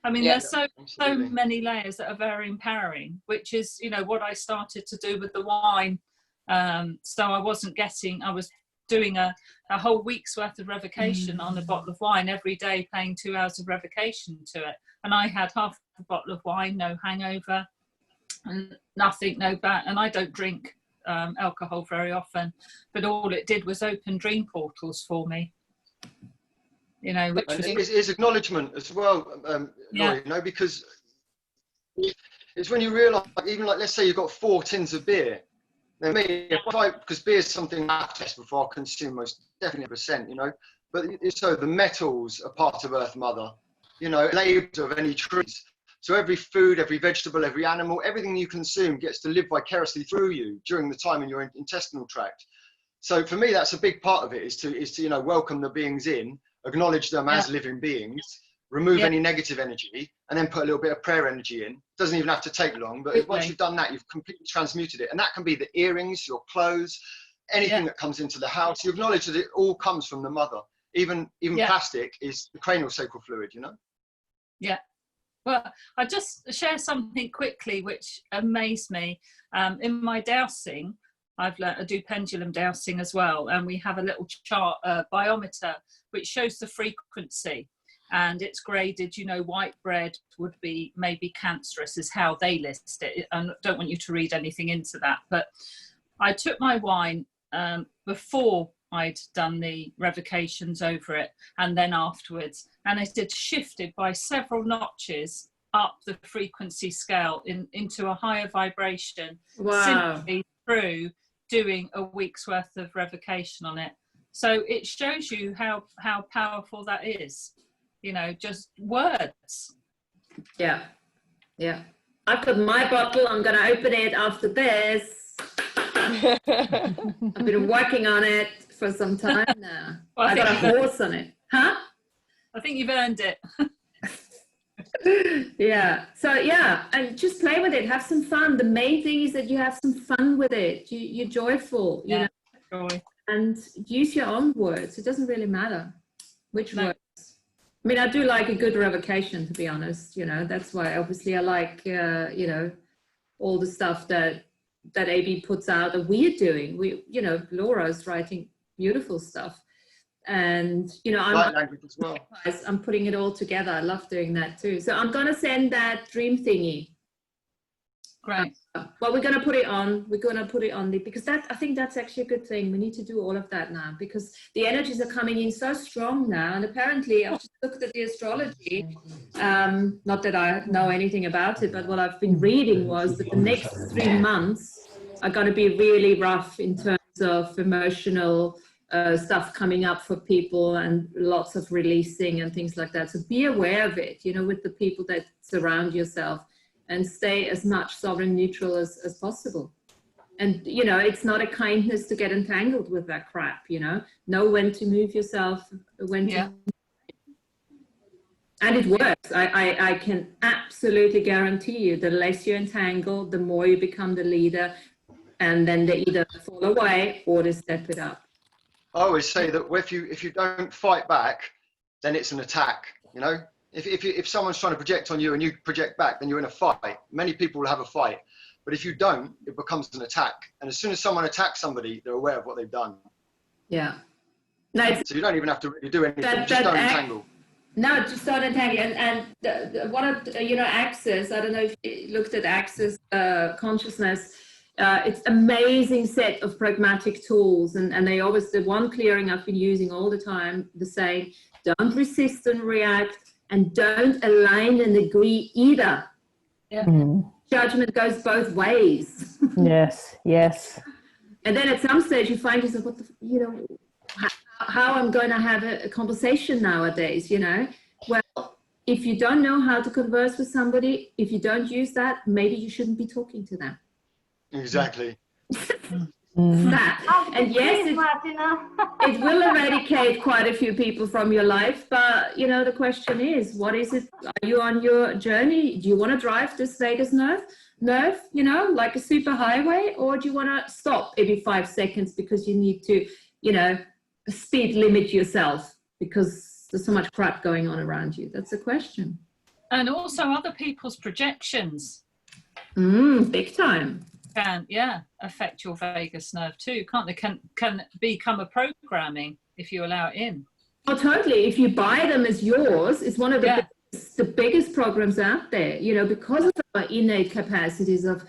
S2: there's so many layers that are very empowering, which is, what I started to do with the wine. So I was doing a whole week's worth of revocation on a bottle of wine every day, paying 2 hours of revocation to it. And I had half a bottle of wine, no hangover, and nothing, no bad. And I don't drink alcohol very often, but all it did was open dream portals for me.
S6: It's acknowledgement as well, Laurie, because it's when you realise, even let's say you've got 4 tins of beer. Now, because beer is something I have to test before I consume most definitely %, but so the metals are part of Earth Mother, labels of any trees. So every food, every vegetable, every animal, everything you consume gets to live vicariously through you during the time in your intestinal tract. So for me, that's a big part of it, is to welcome the beings in, acknowledge them as living beings, remove any negative energy, and then put a little bit of prayer energy in. Doesn't even have to take long, but once you've done that, you've completely transmuted it. And that can be the earrings, your clothes, anything that comes into the house. You acknowledge that it all comes from the mother. Even plastic is the cranial sacral fluid,
S2: Yeah. Well, I'll just share something quickly which amazed me. In my dowsing, I've learned to do pendulum dowsing as well, and we have a little chart, biometer, which shows the frequency, and it's graded. White bread would be maybe cancerous, is how they list it. I don't want you to read anything into that, but I took my wine before I'd done the revocations over it, and then afterwards, and it had shifted by several notches up the frequency scale into a higher vibration.
S1: Wow.
S2: Simply through doing a week's worth of revocation on it. So it shows you how powerful that is, just words.
S1: Yeah. I've got my bottle. I'm going to open it after this. I've been working on it for some time now.
S2: Well,
S1: I got a horse on it. Huh?
S2: I think you've earned it.
S1: Yeah. So yeah, and just play with it. Have some fun. The main thing is that you have some fun with it. You're joyful. You know?
S2: Joy.
S1: And use your own words. It doesn't really matter which words. I mean, I do like a good revocation, to be honest. You know, that's why obviously I like, you know, all the stuff that AB puts out that we're doing. We, you know, Laura's writing beautiful stuff. And, you know, I'm putting it all together. I love doing that too. So I'm going to send that dream thingy.
S2: Great.
S1: Well, we're going to put it on. We're going to put it on because I think that's actually a good thing. We need to do all of that now because the energies are coming in so strong now. And apparently, I've just looked at the astrology. Not that I know anything about it, but what I've been reading was that the next 3 months are going to be really rough in terms of emotional stuff coming up for people and lots of releasing and things like that. So be aware of it, you know, with the people that surround yourself. And stay as much sovereign neutral as possible. And, you know, it's not a kindness to get entangled with that crap, you know when to move yourself, when to... And it works. I can absolutely guarantee you, the less you entangle, the more you become the leader, and then they either fall away or they step it up.
S6: I always say that if you don't fight back, then it's an attack, you know? If someone's trying to project on you and you project back, then you're in a fight. Many people will have a fight. But if you don't, it becomes an attack. And as soon as someone attacks somebody, they're aware of what they've done.
S1: Yeah. No,
S6: so you don't even have to really do anything. Just don't entangle.
S1: No, just don't entangle. And one of, you know, Access, I don't know if you looked at Access consciousness. It's amazing set of pragmatic tools. And they always, the one clearing I've been using all the time, the same, don't resist and react. And don't align and agree either.
S2: Yeah.
S1: Judgment goes both ways.
S3: Yes, yes.
S1: And then at some stage you find yourself, what the, you know, how I'm going to have a conversation nowadays, you know? Well, if you don't know how to converse with somebody, if you don't use that, maybe you shouldn't be talking to them.
S6: Exactly.
S1: That. And yes, it will eradicate quite a few people from your life, but you know, the question is, what is it? Are you on your journey? Do you want to drive this Vegas nerve, you know, like a super highway, or do you want to stop every 5 seconds because you need to, you know, speed limit yourself because there's so much crap going on around you? That's the question.
S2: And also other people's projections.
S1: Big time.
S2: Can affect your vagus nerve too, can't they? Can become a programming if you allow it in.
S1: Oh, totally. If you buy them as yours, it's one of the biggest programs out there, you know, because of our innate capacities of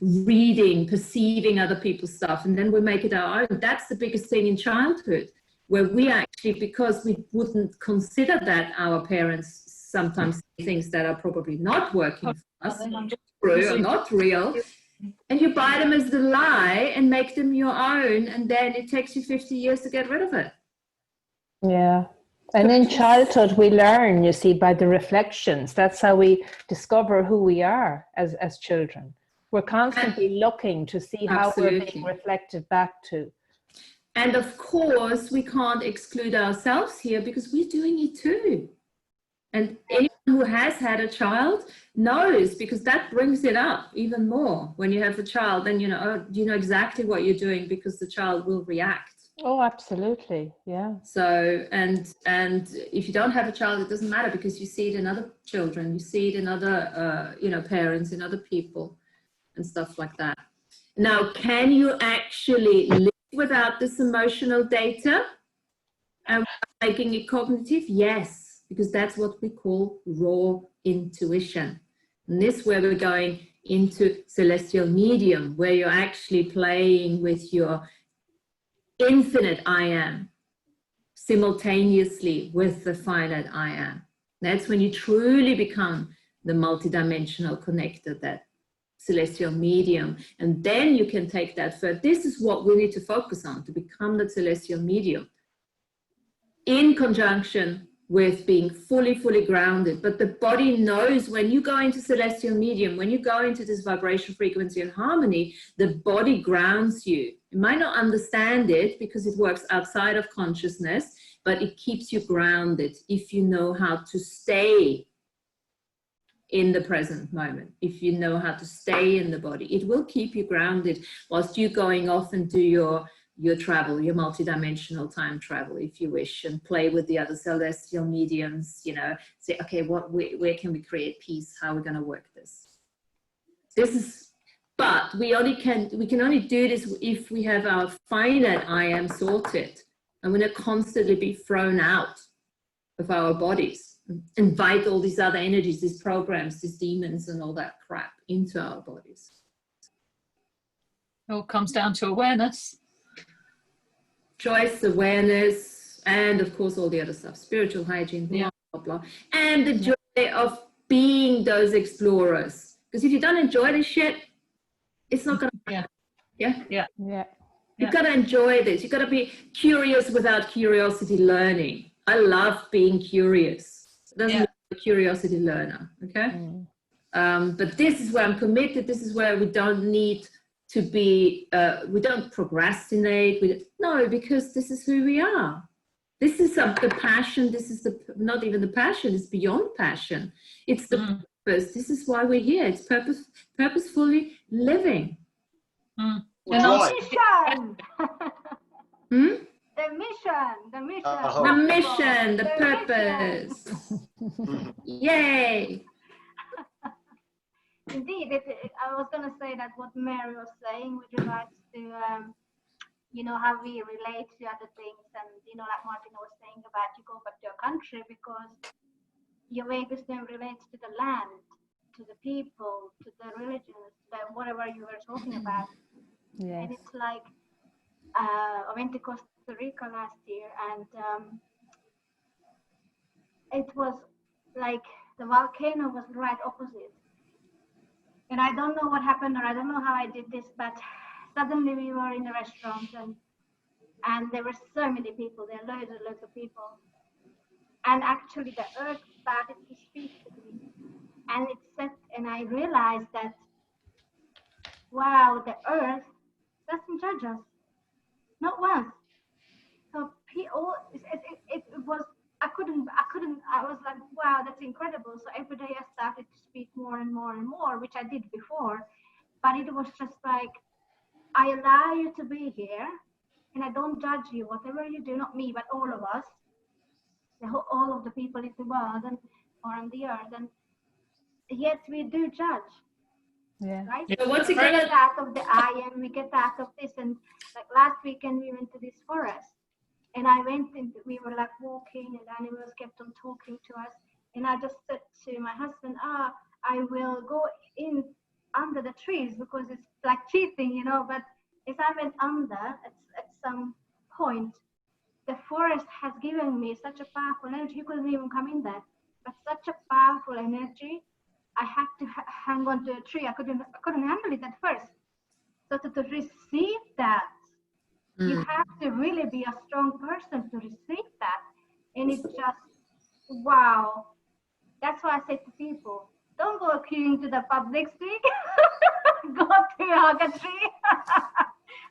S1: reading, perceiving other people's stuff, and then we make it our own. That's the biggest thing in childhood, where we actually, because we wouldn't consider that, our parents sometimes say things that are probably not working for us, not real. And you buy them as the lie and make them your own, and then it takes you 50 years to get rid of it.
S3: Yeah. And in childhood, we learn, you see, by the reflections. That's how we discover who we are as children. We're constantly looking to see how we're being reflected back to.
S1: And of course, we can't exclude ourselves here because we're doing it too. And anyone who has had a child knows, because that brings it up even more. When you have a child, then you know exactly what you're doing because the child will react.
S3: Oh, absolutely, yeah.
S1: So, and if you don't have a child, it doesn't matter because you see it in other children, you see it in other, you know, parents, in other people, and stuff like that. Now, can you actually live without this emotional data and making it cognitive? Yes. Because that's what we call raw intuition. And this is where we're going into celestial medium, where you're actually playing with your infinite I am simultaneously with the finite I am. That's when you truly become the multidimensional connector, that celestial medium. And then you can take that further. This is what we need to focus on, to become the celestial medium in conjunction with being fully grounded. But the body knows when you go into celestial medium, when you go into this vibration, frequency, and harmony, the body grounds you. You might not understand it because it works outside of consciousness, but it keeps you grounded if you know how to stay in the present moment. If you know how to stay in the body, it will keep you grounded whilst you're going off and do your travel, your multidimensional time travel, if you wish, and play with the other celestial mediums, you know, say, okay, where can we create peace? How are we going to work this? But we can only do this if we have our finite I am sorted. And we're going to constantly be thrown out of our bodies, invite all these other energies, these programs, these demons and all that crap into our bodies.
S2: It all comes down to awareness.
S1: Choice, awareness, and of course all the other stuff, spiritual hygiene, blah, blah, blah. And the joy of being those explorers. Because if you don't enjoy this shit, it's not going to happen. Yeah? You've got to enjoy this. You've got to be curious without curiosity learning. I love being curious. It doesn't mean I'm a curiosity learner, okay? But this is where I'm committed. This is where we don't need to be, we don't procrastinate. No, because this is who we are. This is the passion. This is not even the passion. It's beyond passion. It's the purpose. This is why we're here. It's purposefully living.
S8: The mission. The mission,
S1: the purpose. Yay.
S8: Indeed, I was going to say that what Mary was saying with regards to, you know, how we relate to other things, and, you know, like Martina was saying about you go back to your country because your vagus nerve relates to the land, to the people, to the religions, whatever you were talking about. And it's like, I went to Costa Rica last year, and it was like the volcano was right opposite. And I don't know what happened, or I don't know how I did this, but suddenly we were in a restaurant, and there were so many people, there were loads of people. And actually the earth started to speak to me. And it said, and I realized that, wow, the earth doesn't judge us. Not once. So it was, I was like, wow, that's incredible. So every day I started to speak more and more and more, which I did before. But it was just like, I allow you to be here, and I don't judge you, whatever you do, not me, but all of us, all of the people in the world or on the earth. And yet we do judge. Right?
S1: So what's it
S8: we get out of the I am, we get out of this. And like last weekend we went to this forest, and I went and we were like walking, and animals kept on talking to us, and I just said to my husband, I will go in under the trees because it's like cheating, you know. But if I went under at some point, the forest has given me such a powerful energy. You couldn't even come in there, but such a powerful energy. I had to hang on to a tree. I couldn't handle it at first. So to receive that, you have to really be a strong person to receive that. And it's just, wow. That's why I say to people, don't go queuing to the public street. Go to hug a tree.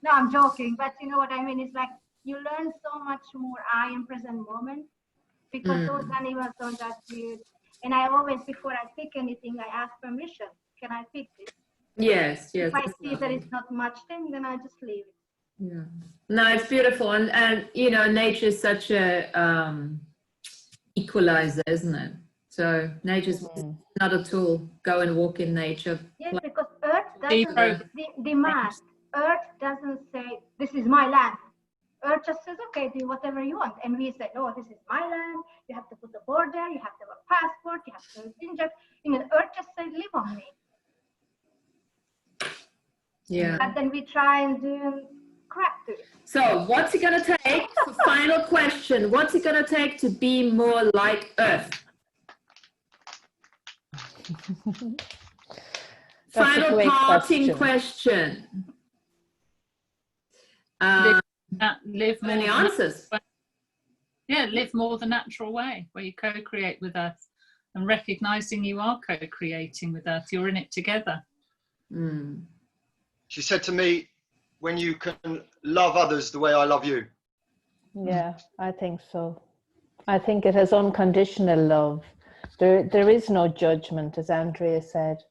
S8: No, I'm joking, but you know what I mean? It's like you learn so much more I am present moment, because those animals don't judge you. And I always, before I pick anything, I ask permission. Can I pick this?
S1: Yes.
S8: If I see that it's not much thing, then I just leave it.
S1: Yeah. No, it's beautiful. And you know, nature is such a equalizer, isn't it? So nature's not a tool. Go and walk in nature.
S8: Yes, because Earth doesn't demand. Earth doesn't say, this is my land. Earth just says, okay, do whatever you want. And we say, no, this is my land. You have to put a border. You have to have a passport. You have to inject. You know, Earth just says, live on me.
S1: Yeah.
S8: But then we try and do crap to it.
S1: So what's it going to take? Final question. What's it going to take to be more like Earth? Final parting question.
S2: Live
S1: many answers.
S2: Yeah, live more the natural way, where you co-create with Earth and recognizing you are co-creating with Earth. You're in it together.
S1: Mm.
S6: She said to me, when you can love others the way I love you.
S3: Yeah, I think so. I think it has unconditional love. There is no judgment, as Andrea said.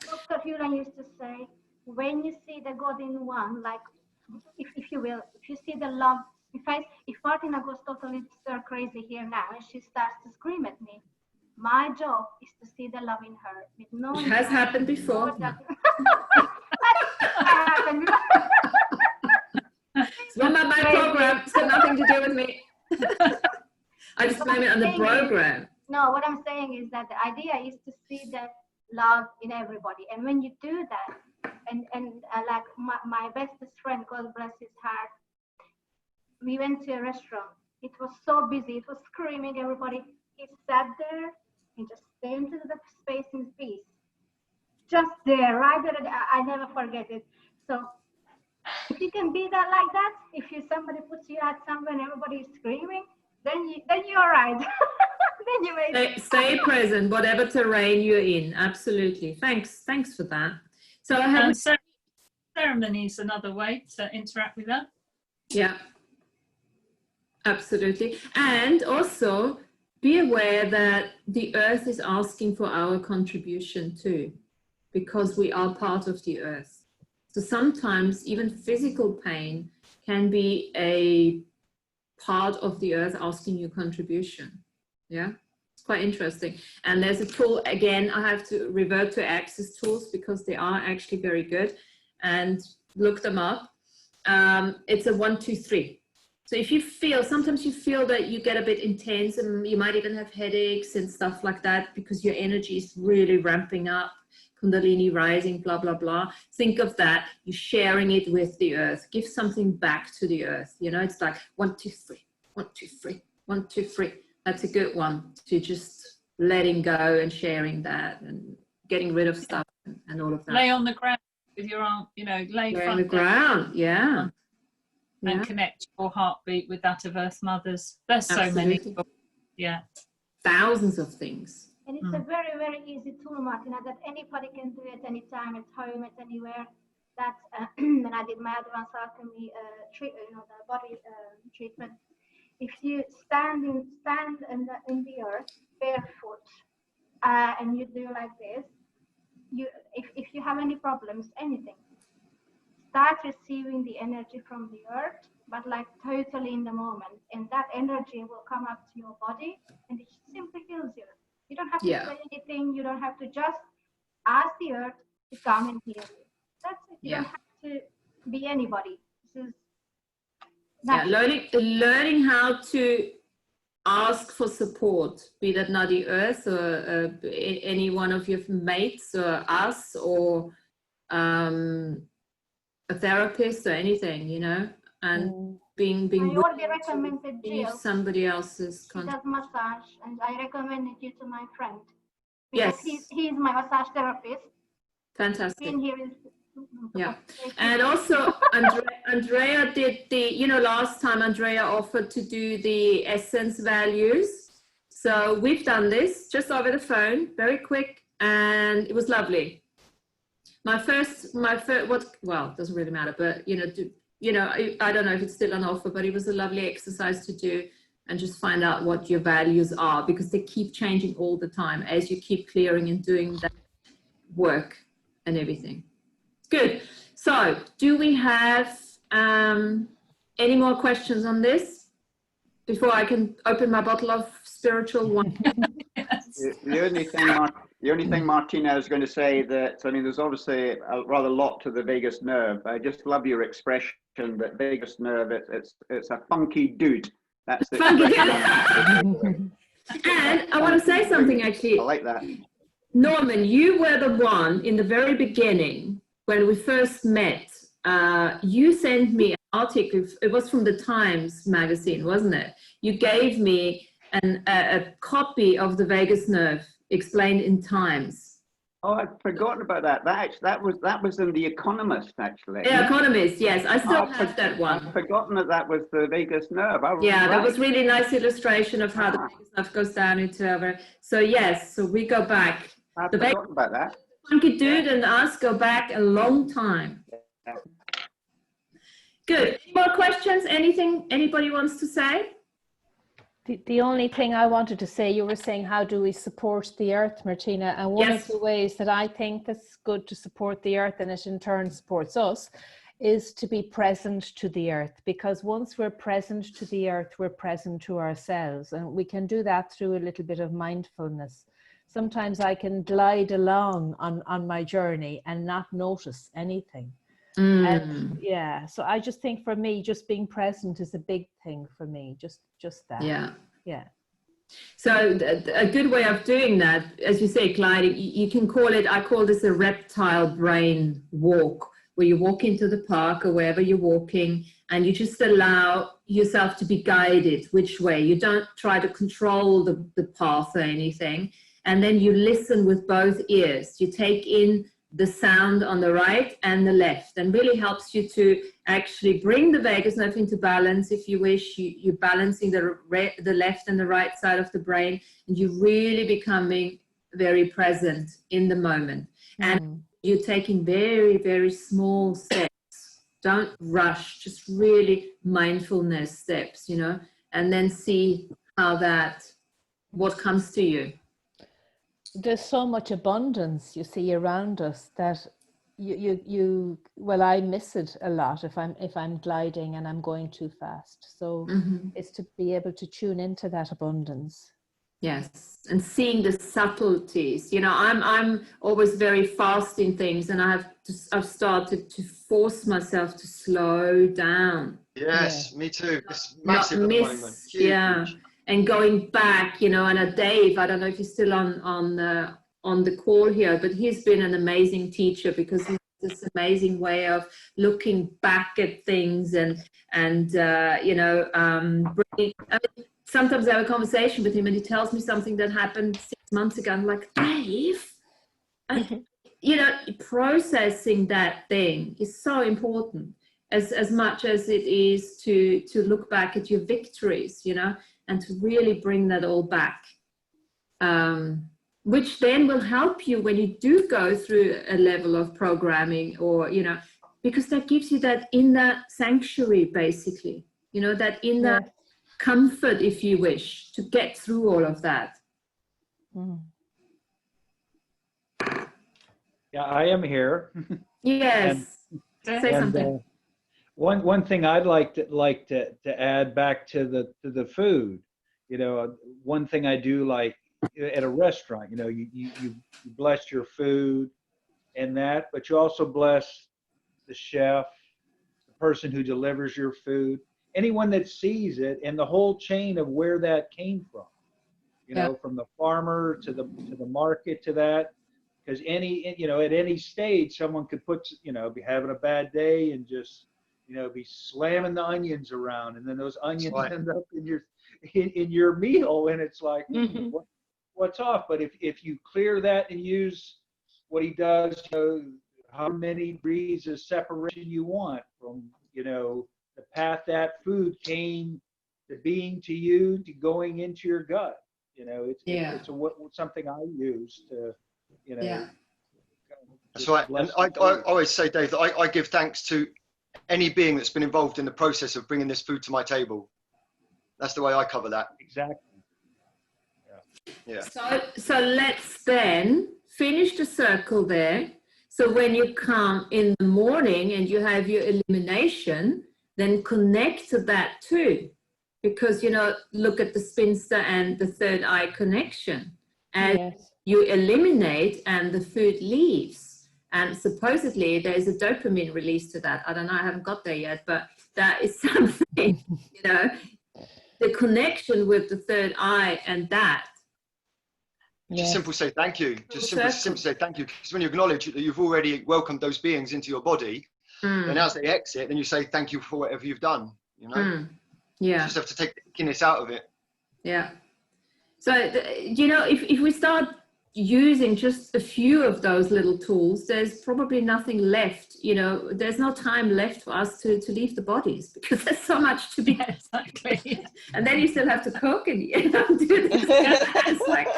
S8: Dr. Hewland used to say, when you see the God in one, like, if you will, if you see the love, if Martina goes totally stir crazy here now and she starts to scream at me, my job is to see the love in her. With no
S1: It has happened before. It's not my program. It's got nothing to do with me. I just blame it on the program.
S8: No, what I'm saying is that the idea is to see the love in everybody. And when you do that, and like my bestest friend, God bless his heart, we went to a restaurant. It was so busy. It was screaming, everybody. He sat there and just stayed into the space in peace. Just there, right there. I never forget it. So if you can be that like that, if somebody puts you out somewhere and everybody is screaming, then you're right. Then you may
S1: stay present, whatever terrain you're in. Absolutely. Thanks for that. So I have
S2: ceremony is another way to interact with that.
S1: Yeah. Absolutely. And also be aware that the earth is asking for our contribution too, because we are part of the earth. So sometimes even physical pain can be a part of the earth asking you contribution. Yeah, it's quite interesting. And there's a tool, again, I have to revert to Access tools because they are actually very good, and look them up. It's a 1, 2, 3. So if you feel, sometimes you feel that you get a bit intense and you might even have headaches and stuff like that because your energy is really ramping up, Kundalini rising, blah, blah, blah. Think of that. You're sharing it with the earth. Give something back to the earth. You know, it's like 1, 2, 3, 1, 2, 3, 1, 2, 3. That's a good one to just letting go and sharing that and getting rid of stuff and all of that.
S2: Lay on the ground with your arm, you know, lay
S1: on the ground, yeah.
S2: And connect your heartbeat with that of Earth Mothers. There's so many. Yeah.
S1: Thousands of things.
S8: And it's a very, very easy tool, Martina, that anybody can do at any time, at home, at anywhere. That when I did my advanced alchemy, the body treatment, if you stand in the earth barefoot and you do like this, if you have any problems, anything, start receiving the energy from the earth, but like totally in the moment, and that energy will come up to your body and it simply heals you. You don't have to say anything. You don't have to, just ask the earth to come and heal you. That's it. You don't have to be anybody. This is
S1: learning how to ask for support, be that not the earth or any one of your mates or us or a therapist or anything, you know, and being
S8: I already recommended Jill.
S1: Somebody else's
S8: she does massage, and I recommended you to my friend.
S1: Yes,
S8: he's my massage therapist.
S1: Fantastic.
S8: Here is,
S1: yeah, and also Andrea did the, you know, last time Andrea offered to do the essence values. So we've done this just over the phone, very quick, and it was lovely. My first, well, doesn't really matter, but I don't know if it's still on offer, but it was a lovely exercise to do and just find out what your values are, because they keep changing all the time as you keep clearing and doing that work and everything. Good. So do we have any more questions on this before I can open my bottle of spiritual wine?
S5: Yes. The only thing Martina is going to say, that, I mean, there's obviously a rather lot to the vagus nerve. I just love your expression that vagus nerve, it's a funky dude. That's the funky
S1: dude. And I want to say something, actually.
S5: I like that.
S1: Norman, you were the one in the very beginning when we first met. You sent me an article. It was from the Times magazine, wasn't it? You gave me a copy of the vagus nerve explained in Times.
S5: Oh, I'd forgotten about that. That was in The Economist, actually.
S1: The Economist, yes. I still
S5: Oh,
S1: have that one.
S5: I'd forgotten that was the vagus nerve.
S1: Yeah, that
S5: Right.
S1: was really nice illustration of how the vagus nerve goes down into our. So yes, so we go back.
S5: I'd
S1: The
S5: forgotten about that.
S1: Funky Dude and us go back a long time.
S5: Yeah.
S1: Good. Any more questions? Anything anybody wants to say?
S3: The only thing I wanted to say, you were saying, how do we support the earth, Martina? And one
S1: Yes.
S3: of the ways that I think that's good to support the earth, and it in turn supports us, is to be present to the earth. Because once we're present to the earth, we're present to ourselves. And we can do that through a little bit of mindfulness. Sometimes I can glide along on my journey and not notice anything. And yeah, so I just think for me, just being present is a big thing for me, just that. Yeah.
S1: So a good way of doing that, as you say, gliding, you can call it, I call this a reptile brain walk, where you walk into the park or wherever you're walking and you just allow yourself to be guided which way. You don't try to control the path or anything. And then you listen with both ears. You take in the sound on the right and the left, and really helps you to actually bring the vagus nerve into balance. If you wish, you're balancing the left and the right side of the brain, and you're really becoming very present in the moment. And you're taking very, very small steps. Don't rush, just really mindfulness steps, you know, and then see what comes to you.
S3: There's so much abundance, you see, around us that well, I miss it a lot if I'm gliding and I'm going too fast. So it's to be able to tune into that abundance.
S1: Yes, and seeing the subtleties. You know, I'm always very fast in things, and I've started to force myself to slow down.
S6: Yes, me too. It's massive
S1: Not
S6: at the
S1: miss,
S6: moment. Huge.
S1: yeah. And going back, you know, and Dave, I don't know if he's still on the call here, but he's been an amazing teacher, because he's this amazing way of looking back at things and you know, bringing. I mean, sometimes I have a conversation with him and he tells me something that happened 6 months ago. I'm like, Dave, you know, processing that thing is so important as much as it is to look back at your victories, you know, and to really bring that all back, which then will help you when you do go through a level of programming, or, you know, because that gives you that inner sanctuary, basically, you know, that inner comfort, if you wish, to get through all of that.
S10: Yeah, I am here.
S1: Yes. Say something.
S10: One thing I'd like to add back to the food, you know, one thing I do like at a restaurant, you know, you bless your food and that, but you also bless the chef, the person who delivers your food, anyone that sees it, and the whole chain of where that came from, you know, from the farmer to the market to that. Because you know, at any stage, someone could be having a bad day and just, you know, be slamming the onions around, and then those onions end up in your meal, and it's like, what's off? But if you clear that and use what he does, you know, how many degrees of separation you want from, you know, the path that food came to being to you to going into your gut, you know, it's something I use to, you know.
S6: That's right. And I always say, Dave, that I give thanks to any being that's been involved in the process of bringing this food to my table. That's the way I cover that.
S10: Exactly.
S6: Yeah.
S1: So let's then finish the circle there. So when you come in the morning and you have your elimination, then connect to that too. Because, you know, look at the spinster and the third eye connection. And you eliminate and the food leaves. And supposedly there's a dopamine release to that. I don't know, I haven't got there yet, but that is something, you know, the connection with the third eye and that.
S6: Just simply say thank you. Just simply say thank you. Because when you acknowledge that you've already welcomed those beings into your body, and as they exit, then you say thank you for whatever you've done. You know, you just have to take the ickiness out of it.
S1: Yeah. So you know, if we start using just a few of those little tools, there's probably nothing left, you know, there's no time left for us to leave the bodies, because there's so much to be.
S2: Yeah, exactly.
S1: And then you still have to cook and, you know, do this. It's like,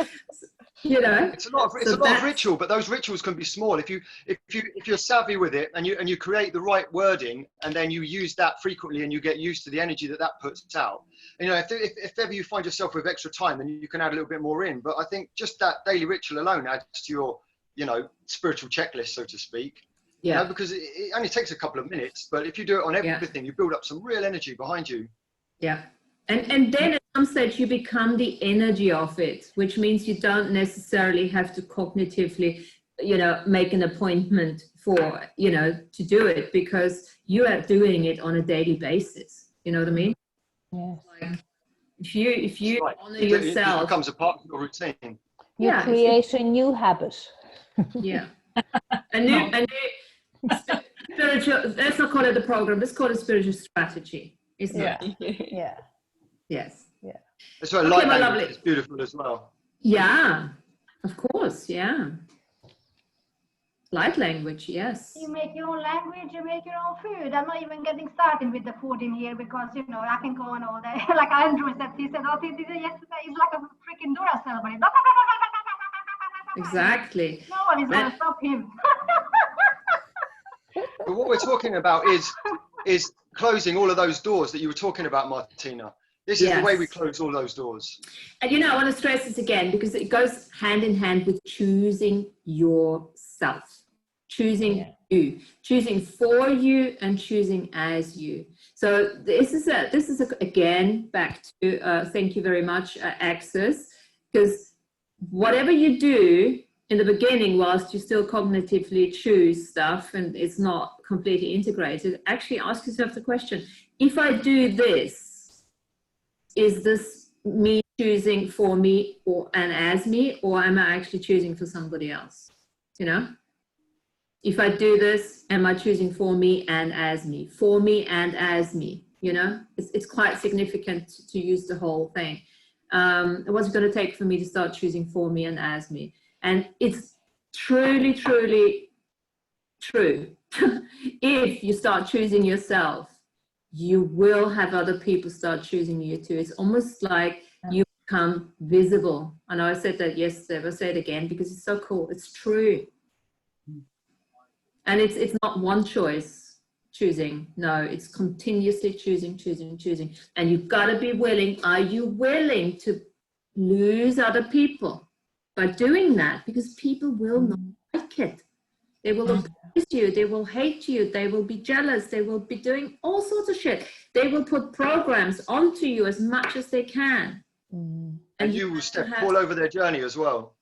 S1: you know,
S6: it's a lot of ritual, but those rituals can be small if you're savvy with it, and you create the right wording, and then you use that frequently, and you get used to the energy that puts out. And, you know, if ever you find yourself with extra time, then you can add a little bit more in. But I think just that daily ritual alone adds to your, you know, spiritual checklist, so to speak.
S1: yeah,
S6: You know, because it only takes a couple of minutes, but if you do it on everything, you build up some real energy behind you.
S1: yeah. And then at some stage you become the energy of it, which means you don't necessarily have to cognitively, you know, make an appointment for, you know, to do it, because you are doing it on a daily basis. You know what I mean?
S3: Yes.
S1: Like if you
S6: Right.
S1: honor
S6: It
S1: yourself,
S6: becomes a part of your routine.
S3: You
S1: Yeah,
S3: create a new habit.
S1: yeah, a new spiritual. Let's not call it a program. Let's call it a spiritual strategy. Isn't it?
S3: Yeah.
S1: Yes.
S6: That's why
S1: Okay,
S6: light
S1: my
S6: language
S1: lovely.
S6: is beautiful as well.
S1: Yeah, of course. Yeah. Light language. Yes.
S8: You make your own language, you make your own food. I'm not even getting started with the food in here, because, you know, I can go on all day. Like Andrew said, he said, oh, this yesterday is like a freaking Duracell, buddy.
S1: Exactly.
S8: No one is going to stop him.
S6: But what we're talking about is closing all of those doors that you were talking about, Martina. This is the way we close all those doors.
S1: And, you know, I want to stress this again, because it goes hand in hand with choosing yourself, choosing you, choosing for you, and choosing as you. So this is again, back to, thank you very much, Access, because whatever you do in the beginning, whilst you still cognitively choose stuff and it's not completely integrated, actually ask yourself the question, if I do this, is this me choosing for me and as me, or am I actually choosing for somebody else? You know, if I do this, am I choosing for me and as me? For me and as me, you know, it's quite significant to use the whole thing. What's it going to take for me to start choosing for me and as me? And it's truly, truly true. If you start choosing yourself, you will have other people start choosing you too. It's almost like you become visible. I know I said that yesterday, but I'll say it again because it's so cool. It's true. And it's not one choice choosing. No, it's continuously choosing. And you've got to be willing. Are you willing to lose other people by doing that? Because people will not like it. They will oppose you, they will hate you, they will be jealous, they will be doing all sorts of shit. They will put programs onto you as much as they can.
S6: And you will step all over their journey as well.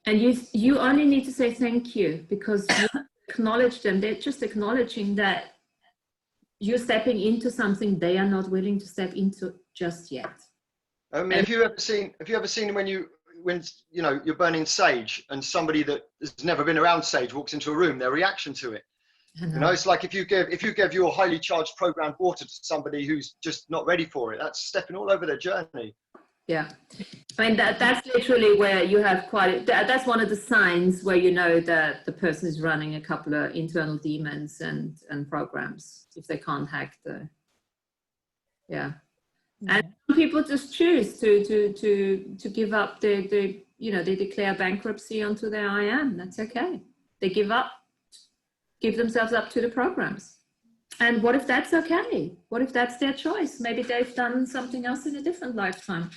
S1: And you only need to say thank you, because you acknowledge them. They're just acknowledging that you're stepping into something they are not willing to step into just yet.
S6: I mean, have you ever seen when you know you're burning sage and somebody that has never been around sage walks into a room, their reaction to it? You know, it's like if you give your highly charged programmed water to somebody who's just not ready for it, that's stepping all over their journey.
S1: Yeah, I mean that's literally where you have that's one of the signs where you know that the person is running a couple of internal demons and programs, if they can't hack the And some people just choose to give up the you know, they declare bankruptcy onto their I am. That's okay. They give themselves up to the programs. And what if that's okay? What if that's their choice? Maybe they've done something else in a different lifetime.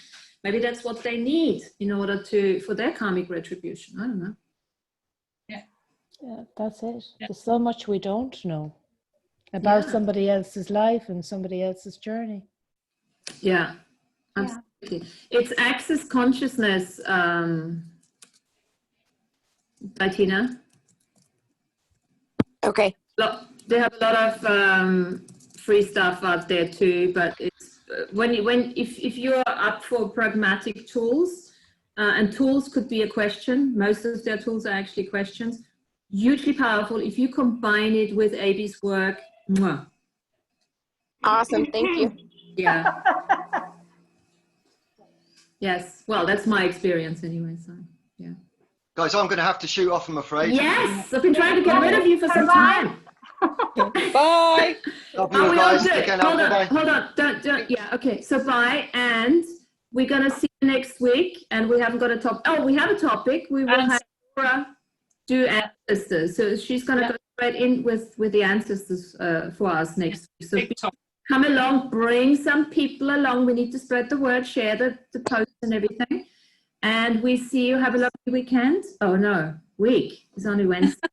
S1: Maybe that's what they need in order for their karmic retribution. I don't know.
S3: Yeah, that's it. There's so much we don't know about somebody else's life and somebody else's journey.
S1: Yeah, absolutely. It's access consciousness, Martina.
S4: Okay.
S1: They have a lot of free stuff out there too, but it's if you're up for pragmatic tools, and tools could be a question. Most of their tools are actually questions. Hugely powerful if you combine it with AB's work. Mwah.
S4: Awesome, thank you.
S1: Yeah. Yes. Well, that's my experience anyway. So yeah.
S6: Guys, I'm going to have to shoot off, I'm afraid.
S1: Yes, I've been trying to get rid of you for some time.
S7: Bye.
S6: Love
S1: Are
S6: you all,
S1: we all
S6: guys.
S1: good?
S6: Take care now.
S1: Hold on,
S6: Bye-bye.
S1: hold on. Don't. Yeah, okay. So bye, and we're gonna see you next week. And we haven't got a topic. Oh, we have a topic. We will have Laura do ancestors. So she's gonna go straight in with the ancestors for us next week. So come along, bring some people along. We need to spread the word, share the post and everything. And we see you. Have a lovely weekend. Oh no, week. It's only Wednesday.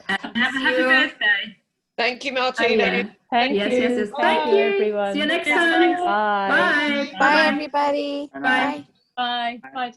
S9: Have a happy birthday.
S7: Thank you, Martina.
S1: Oh, yeah.
S3: Thank you.
S1: Yes. Thank you,
S3: everyone.
S1: See you next time.
S3: Bye.
S1: Bye.
S4: Bye, everybody.
S1: Bye.
S2: Bye. Bye.